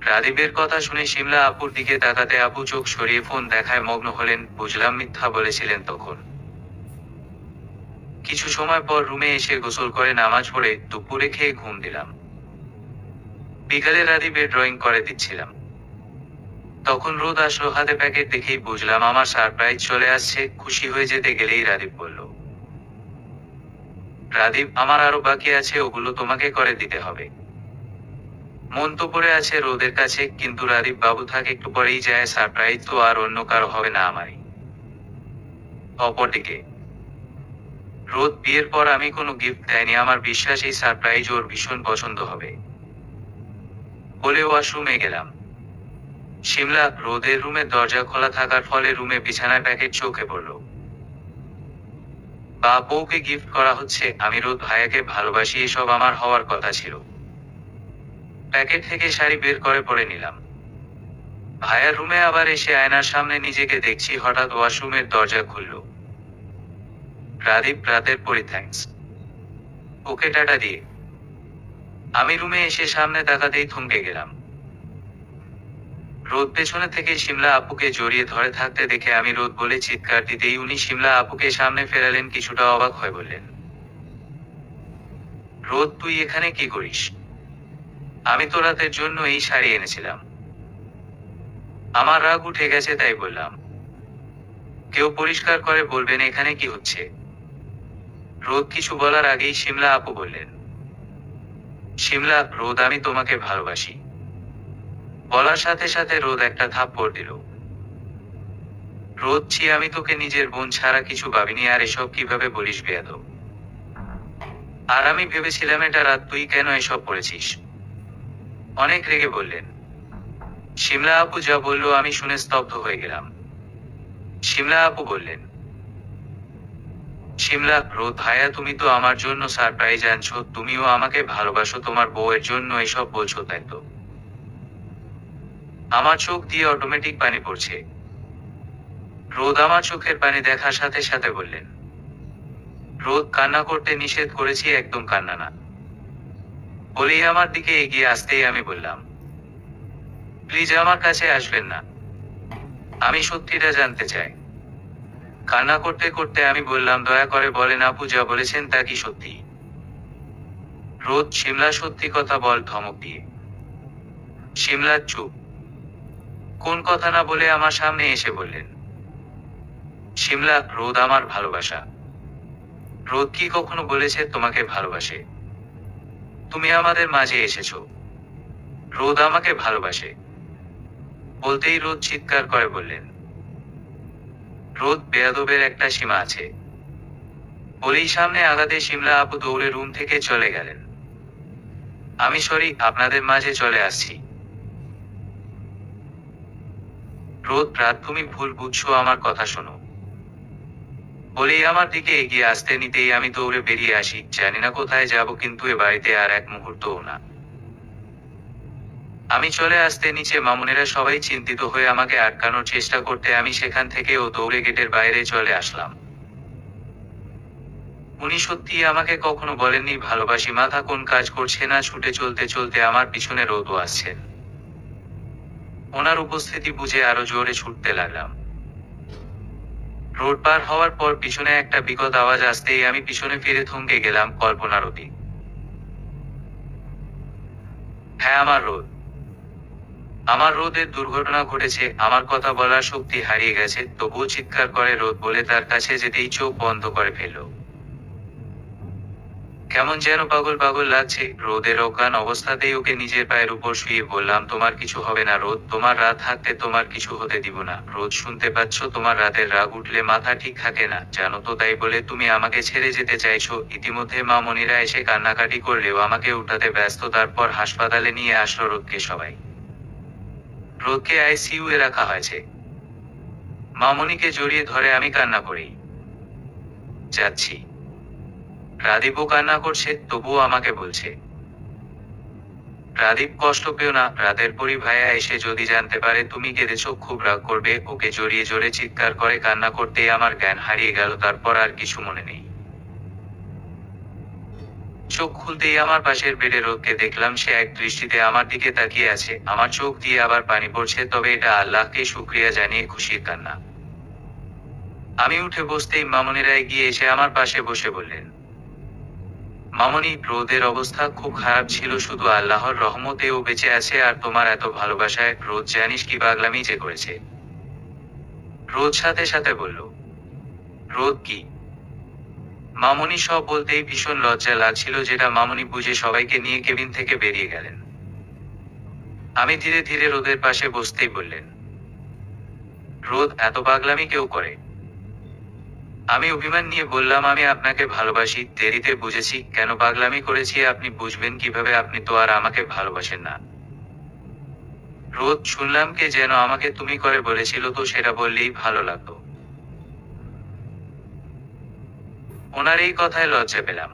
Speaker 1: রাদীপের কথা শুনে শিমলা আপুর দিকে তাকাতে আপু চোখ সরিয়ে ফোন দেখায় মগ্ন হলেন। বুঝলাম মিথ্যা বলেছিলেন তখন। কিছু সময় পর রুমে এসে গোসল করে নামাজ পড়ে দুপুরে খেয়ে ঘুম দিলাম। বিকালে রাদীপের ড্রয়িং করে দিচ্ছিলাম। তখন রোদ আসলো হাতে প্যাকেট, দেখেই বুঝলাম আমার সারপ্রাইজ চলে আসছে। খুশি হয়ে যেতে গেলেই রাদীপ বলল, রাদীপ, আমার আরো বাকি আছে, ওগুলো তোমাকে করে দিতে হবে। মন তো পড়ে আছে রোদের কাছে, কিন্তু রাদীপ বাবু থাক, একটু পরেই যায়, সারপ্রাইজ তো আর অন্য কারো হবে না, আমারই। অপরদিকে রোদ বিয়ের পর আমি কোনো গিফট দেয়নি, আমার বিশ্বাস এই সারপ্রাইজ ওর ভীষণ পছন্দ হবে। বলে ওয়াশরুমে গেলাম। শিমলা, রোদের রুমের দরজা খোলা থাকার ফলে রুমে বিছানায় প্যাকেট চোখে পড়ল। বা বউকে গিফট করা হচ্ছে। আমি রোদ ভাইয়াকে ভালোবাসি, এসব আমার হওয়ার কথা ছিল। প্যাকেট থেকে শাড়ি বের করে পরে নিলাম। ভাইয়ার রুমে আবার এসে আয়নার সামনে নিজেকে দেখছি, হঠাৎ ওয়াশরুমের দরজা খুলল। রাদীপ, রাতের পরি থ্যাঙ্কস। ওকে টাটা দিয়ে আমি রুমে এসে সামনে তাকাতেই থমকে গেলাম। রোদ পেছনে থেকে শিমলা আপুকে জড়িয়ে ধরে থাকতে দেখে আমি রোদ বলে চিৎকার দিতেই উনি শিমলা আপুকে সামনে ফেরালেন। কিছুটা অবাক হয়ে বললেন, রোদ, তুই এখানে কি করিস? আমি তো রাতের জন্য এই শাড়ি এনেছিলাম। আমার রাগ উঠে গেছে তাই বললাম, কেউ পরিষ্কার করে বলবেন এখানে কি হচ্ছে। রোদ কিছু বলার আগেই শিমলা আপু বললেন, শিমলা, রোদ, আমি তোমাকে ভালোবাসি। বলার সাথে সাথে রোদ একটা থাপ্পড় দিল। রোদ, ছি, আমি তোকে নিজের বোন ছাড়া কিছু ভাবিনি, আর এসব কিভাবে বলিস বেয়াদব। আর আমি ভেবেছিলাম এটা রাত, তুই কেন এসব করেছিস? অনেক রেগে বললেন। শিমলা আপু যা বলল আমি শুনে স্তব্ধ হয়ে গেলাম। শিমলা আপু বললেন, শিমলা, রোদ ভাইয়া, তুমি তো আমার জন্য সারপ্রাইজ আনছো, তুমিও আমাকে ভালোবাসো, তোমার বউয়ের জন্য এসব বলছো তাই তো? আমার চোখ দিয়ে অটোমেটিক পানি পড়ছে। রোদ আমার চোখের পানি দেখার সাথে সাথে বললেন, রোদ, কান্না করতে নিষেধ করেছি, একদম কান্না না। বলেই আমার দিকে এগিয়ে আসতেই আমি বললাম, প্লিজ আমার কাছে আসবেন না, আমি সত্যিটা জানতে চাই। কান্না করতে করতে আমি বললাম, দয়া করে বলেন আপু, যা বলেছেন তা কি সত্যি? রোদ, শিমলা, সত্যি কথা বল, ধমক দিয়ে। শিমলা চুপ। কোন কথা না বলে আমার সামনে এসে বললেন, শিমলা, রোদ আমার ভালোবাসা। রোদ কি কখনো বলেছে তোমাকে ভালোবাসে? তুমি আমাদের মাঝে এসেছো, রোদ আমাকে ভালোবাসে। বলতেই রোদ চিৎকার করে বললেন, রোদ, বেয়াদবের একটা সীমা আছে। বলেই সামনে আগাতে শিমলা আপু দৌড়ে রুম থেকে চলে গেলেন। আমি সরি, আপনাদের মাঝে চলে আসছি। রোদ, রাত, তুমি ভুল বুঝছো, আমার কথা শোনো। বলেই আমার দিকে এগিয়ে আসতে নিতেই আমি দৌড়ে বেরিয়ে আসি। জানি না কোথায় যাব, কিন্তু এ বাড়িতে আর এক মুহূর্তও না। আমি চলে আসতে নিচে মামুনেরা সবাই চিন্তিত হয়ে আমাকে আটকানোর চেষ্টা করতে আমি সেখান থেকে ও দৌড়ে গেটের বাইরে চলে আসলাম। উনি সত্যিই আমাকে কখনো বলেননি ভালোবাসি। মাথা কোন কাজ করছে না, ছুটে চলতে চলতে আমার পিছনে রোদও আসছেন। ওনার উপস্থিতি বুঝে আরো জোরে ছুটতে লাগলাম। রোড পার হওয়ার পর পিছনে একটা বিকট আওয়াজ আসতেই আমি পিছনে ফিরে থমকে গেলাম। কল্পনারতি। হ্যাঁ, আমার রোদের দুর্ঘটনা ঘটেছে। আমার কথা বলার শক্তি হারিয়ে গেছে, তবুও চিৎকার করে রোদ বলে তার কাছে যেতেই চোখ বন্ধ করে ফেলল। কেমন যেন পাগল পাগল লাগছে। রোদের অজ্ঞান অবস্থাতেই ওকে নিজের পায়ের উপর শুয়ে বললাম, তোমার কিছু হবে না রোদ, তোমার রাত থাকতে তোমার কিছু হতে দিব না। রোদ, শুনতে পাচ্ছ, তোমার রাতের রাগ উঠলে মাথা ঠিক থাকে না, জানো তো, তাই বলে তুমি আমাকে ছেড়ে যেতে চাইছো। ইতিমধ্যে মামনিরা এসে কান্নাকাটি করলেও আমাকে উঠাতে ব্যস্ত। তারপর হাসপাতালে নিয়ে আসলো রোদকে সবাই। রোদকে আইসিইউ এ রাখা হয়েছে। মামনিকে জড়িয়ে ধরে আমি কান্না করি যাচ্ছি। রাদীপও কান্না করছে, তবুও আমাকে বলছে, রাদীপ, কষ্ট পেও না, রাতের পরি ভাইয়া এসে যদি জানতে পারে তুমি কেঁদেছো খুব রাগ করবে। ওকে জড়িয়ে জোরে চিৎকার করে কান্না করতেই আমার জ্ঞান হারিয়ে গেল। তারপর আর কিছু মনে নেই। চোখ খুলতেই আমার পাশের বেডে রোদকে দেখলাম। সে এক দৃষ্টিতে আমার দিকে তাকিয়ে আছে। আমার চোখ দিয়ে আবার পানি পড়ছে, তবে এটা আল্লাহকে শুকরিয়া জানিয়ে খুশির কান্না। আমি উঠে বসতেই মামনিরা এগিয়ে এসে আমার পাশে বসে বললেন, মামনি, রোদের অবস্থা খুব খারাপ ছিল, শুধু আল্লাহর রহমতে ও বেঁচে আছে আর তোমার এত ভালোবাসায়। রোদ, জানিস কি পাগলামি যে করেছে? রোদ সাথে সাথে বলল, রোদ কি? মামনি সব বলতেই ভীষণ লজ্জা লাগছিল, যেটা মামনি বুঝে সবাইকে নিয়ে কেবিন থেকে বেরিয়ে গেলেন। আমি ধীরে ধীরে রোদের পাশে বসতেই বললেন, রোদ, এত পাগলামি কেউ করে? আমি অভিমান নিয়ে বললাম, আমি আপনাকে ভালোবাসি, দেরিতে বুঝেছি কেন পাগলামি করেছি। আপনি বুঝবেন কিভাবে? আপনি তো আর আমাকে ভালোবাসেন না। রোদ, শুনলাম কে যেন আমাকে তুমি করে বলেছিল, তো সেটা বললেই ভালো লাগতো। ওনার এই কথায় লজ্জা পেলাম।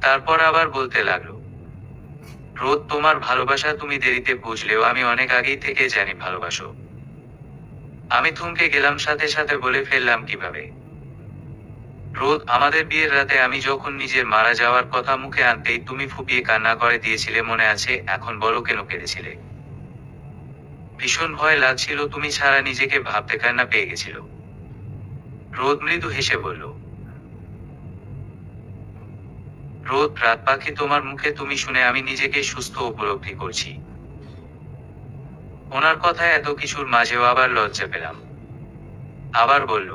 Speaker 1: তারপর আবার বলতে লাগলো, রোদ, তোমার ভালোবাসা তুমি দেরিতে বুঝলেও আমি অনেক আগেই থেকে জানি ভালোবাসো। আমি থমকে গেলাম, সাথে সাথে বলে ফেললাম, কিভাবে? রোদ, আমাদের বিয়ের রাতে আমি যখন নিজের মারা যাওয়ার কথা মুখে আনতেই তুমি ফুপিয়ে কান্না করে দিয়েছিলে, মনে আছে? এখন বলো কেন কেঁদেছিলে? ভীষণ ভয় লাগছিল, তুমি ছাড়া নিজেকে ভাবতে কান্না পেয়ে গেছিল। রোদ মৃদু হেসে বলল, রোদ, রাত পাখি, তোমার মুখে তুমি শুনে আমি নিজেকে সুস্থ উপলব্ধি করছি। ওনার কথায় এত কিছুর মাঝেও আবার লজ্জা পেলাম। আবার বলল,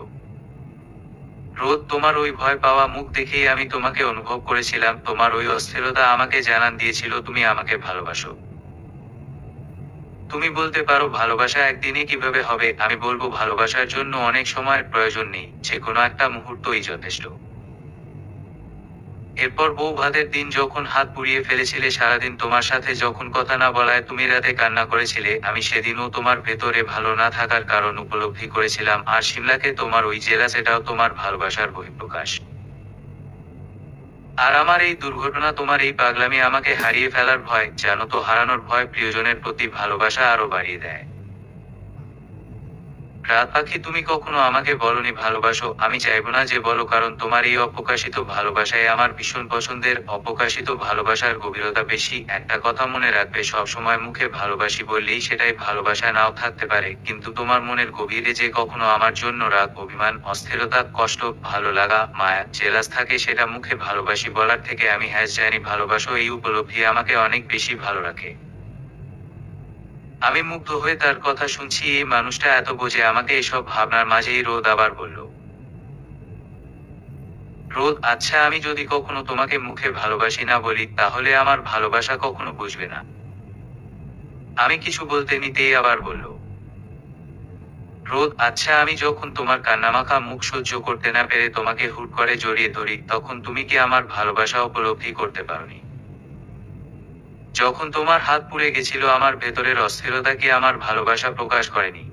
Speaker 1: রোদ, তোমার ওই ভয় পাওয়া মুখ দেখেই আমি তোমাকে অনুভব করেছিলাম। তোমার ওই অস্থিরতা আমাকে জানান দিয়েছিল তুমি আমাকে ভালোবাসো। তুমি বলতে পারো ভালোবাসা একদিনে কিভাবে হবে, আমি বলবো ভালোবাসার জন্য অনেক সময়ের প্রয়োজন নেই, যে কোনো একটা মুহূর্তই যথেষ্ট। এরপর বউ ভাতের দিন যখন হাত পুড়িয়ে ফেলেছিলে, সারাদিন তোমার সাথে যখন কথা না বলায় তুমি রাতে কান্না করেছিলে, আমি সেদিনও তোমার ভেতরে ভালো না থাকার কারণ উপলব্ধি করেছিলাম। আর সিমলাকে তোমার ওই জেলা, সেটাও তোমার ভালোবাসার বহিঃপ্রকাশ। আর আমার এই দুর্ঘটনা, তোমার এই পাগলামি, আমাকে হারিয়ে ফেলার ভয়, জানো তো, হারানোর ভয় প্রিয়জনের প্রতি ভালোবাসা আরো বাড়িয়ে দেয়। রাত পাখি, তুমি কখনো আমাকে বলনি ভালোবাসো, আমি চাইবো না যে বলো, কারণ তোমার এই অপ্রকাশিত ভালোবাসায় আমার ভীষণ পছন্দের। অপ্রকাশিত ভালোবাসার গভীরতা বেশি। একটা কথা মনে রাখবে, সবসময় মুখে ভালোবাসি বললেই সেটাই ভালোবাসা নাও থাকতে পারে, কিন্তু তোমার মনের গভীরে যে কখনো আমার জন্য রাগ, অভিমান, অস্থিরতা, কষ্ট, ভালো লাগা, মায়া, জেলাস থাকে, সেটা মুখে ভালোবাসি বলার থেকে আমি হ্যাঁ জানি ভালোবাসো এই উপলব্ধি আমাকে অনেক বেশি ভালো রাখে। আমি মুগ্ধ হয়ে তার কথা শুনছি, এই মানুষটা এত বোঝে আমাকে। এসব ভাবনার মাঝেই রোদ আবার বলল, রোদ, আচ্ছা, আমি যদি কখনো তোমাকে মুখে ভালোবাসি না বলি, তাহলে আমার ভালোবাসা কখনো বুঝবে না। আমি কিছু বলতে নিতেই আবার বলল, রোদ, আচ্ছা, আমি যখন তোমার কান্নামাখা মুখ সহ্য করতে না পেরে তোমাকে হুট করে জড়িয়ে ধরি, তখন তুমি কি আমার ভালোবাসা উপলব্ধি করতে পারোনি? যখন তোমার হাত পুড়ে গেছিল, আমার ভেতরের অস্থিরতা কি আমার ভালোবাসা প্রকাশ করেনি?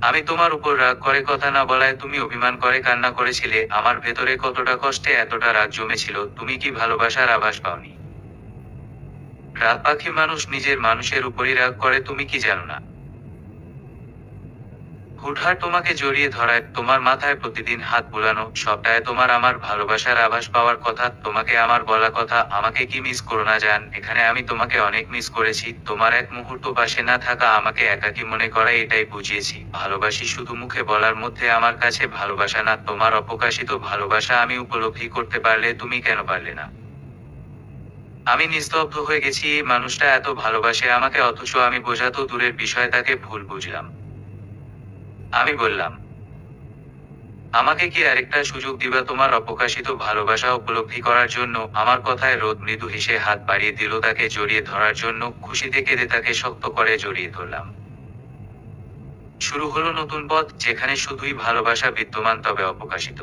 Speaker 1: আমি তোমার উপর রাগ করে কথা না বলায় তুমি অভিমান করে কান্না করেছিলে, আমার ভেতরে কতটা কষ্টে এতটা রাগ জমেছিল, তুমি কি ভালোবাসার আভাস পাওনি? রাত পাখি, মানুষ নিজের মানুষের উপরই রাগ করে, তুমি কি জানো না? হুটহাট তোমাকে জড়িয়ে ধরায়, তোমার মাথায় প্রতিদিন হাত বুলানো, সবটায় তোমার আমার ভালোবাসার আভাস পাওয়ার কথা, তোমাকে আমার বলা কথা, আমাকে কি মিস করো না জান? এখানে আমি তোমাকে অনেক মিস করেছি। তোমার এক মুহূর্ত পাশে না থাকা আমাকে একাকী মনে করায় এটাই বুঝিয়েছি। ভালোবাসি শুধু মুখে বলার মধ্যে আমার কাছে ভালোবাসা না, তোমার অপ্রকাশিত ভালোবাসা আমি উপলব্ধি করতে পারলে তুমি কেন পারলে না? আমি নিস্তব্ধ হয়ে গেছি। এই মানুষটা এত ভালোবাসে আমাকে, অথচ আমি বোঝা তো দূরের বিষয়, তাকে ভুল বুঝলাম। আমি বললাম, আমাকে কি আরেকটা সুযোগ দিবা তোমার অপ্রকাশিত ভালোবাসা উপলব্ধি করার জন্য? আমার কথায় রোদ মৃদু হেসে হাত বাড়িয়ে দিল তাকে জড়িয়ে ধরার জন্য। খুশিতে কেঁদে তাকে শক্ত করে জড়িয়ে ধরলাম। শুরু হলো নতুন পথ, যেখানে শুধুই ভালোবাসা বিদ্যমান, তবে অপ্রকাশিত।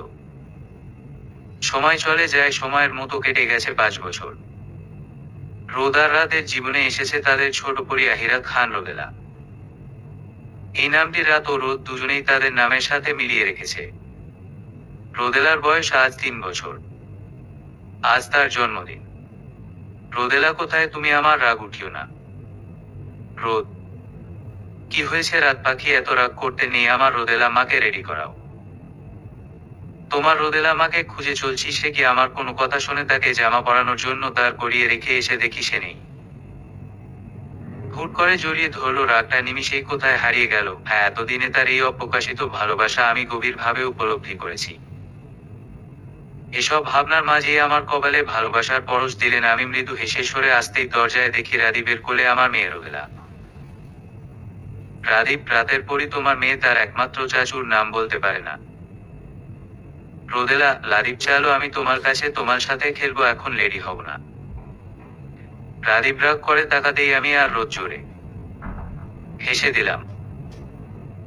Speaker 1: সময় চলে যায়, সময়ের মতো কেটে গেছে 5 বছর। রোদ আর রাতের জীবনে এসেছে তাদের ছোট পরী আহিরা খান রোদেলা। এই নামটি রাত ও রোদ দুজনেই তাদের নামের সাথে মিলিয়ে রেখেছে। রোদেলার বয়স আজ 3 বছর। আজ তার জন্মদিন। রোদেলা কোথায় তুমি? আমার রাগ উঠিও না। রোদ, কি হয়েছে? রাত পাখি, এত রাগ করতে নেই আমার। রোদেলা মাকে রেডি করাও। তোমার রোদেলা মাকে খুঁজে চলছি, সে কি আমার কোনো কথা শোনে? তাকে জামা পরানোর জন্য দাঁড় করিয়ে রেখে এসে দেখি সে নেই। হুট করে জড়িয়ে ধরলো, রাগটা নিমিষেই কোথায় হারিয়ে গেল। হ্যাঁ, এতদিনে তার এই অপ্রকাশিত ভালোবাসা আমি গভীরভাবে উপলব্ধি করেছি। এসব ভাবনার মাঝেই আমার কপালে ভালোবাসার পরশ দিলেন। আমি মৃদু হেসে সরে আসতেই দরজায় দেখি রাদীপের কোলে আমার মেয়ে রোদেলা। রাদীপ, রাতের পরই তোমার মেয়ে, তার একমাত্র চাচুর নাম বলতে পারে না। রোদেলা, লাদীপ চালো আমি তোমার কাছে, তোমার সাথে খেলবো, এখন রেডি হব না? রাদীপ রাগ করে তাকাতেই আমি আর রোদ জোরে হেসে দিলাম।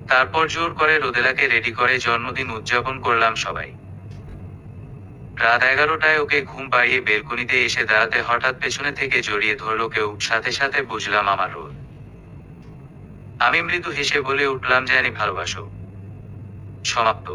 Speaker 1: তারপর জোর করে রোদেলাকে রেডি করে জন্মদিন উদযাপন করলাম সবাই। রাত 11টায় ওকে ঘুম পাড়িয়ে বেলকনিতে এসে দাঁড়াতে হঠাৎ পেছনে থেকে জড়িয়ে ধরলো কেউ। সাথে সাথে বুঝলাম আমার রোদ। আমি মৃদু হেসে বলে উঠলাম, জানি ভালোবাসো। সমাপ্ত।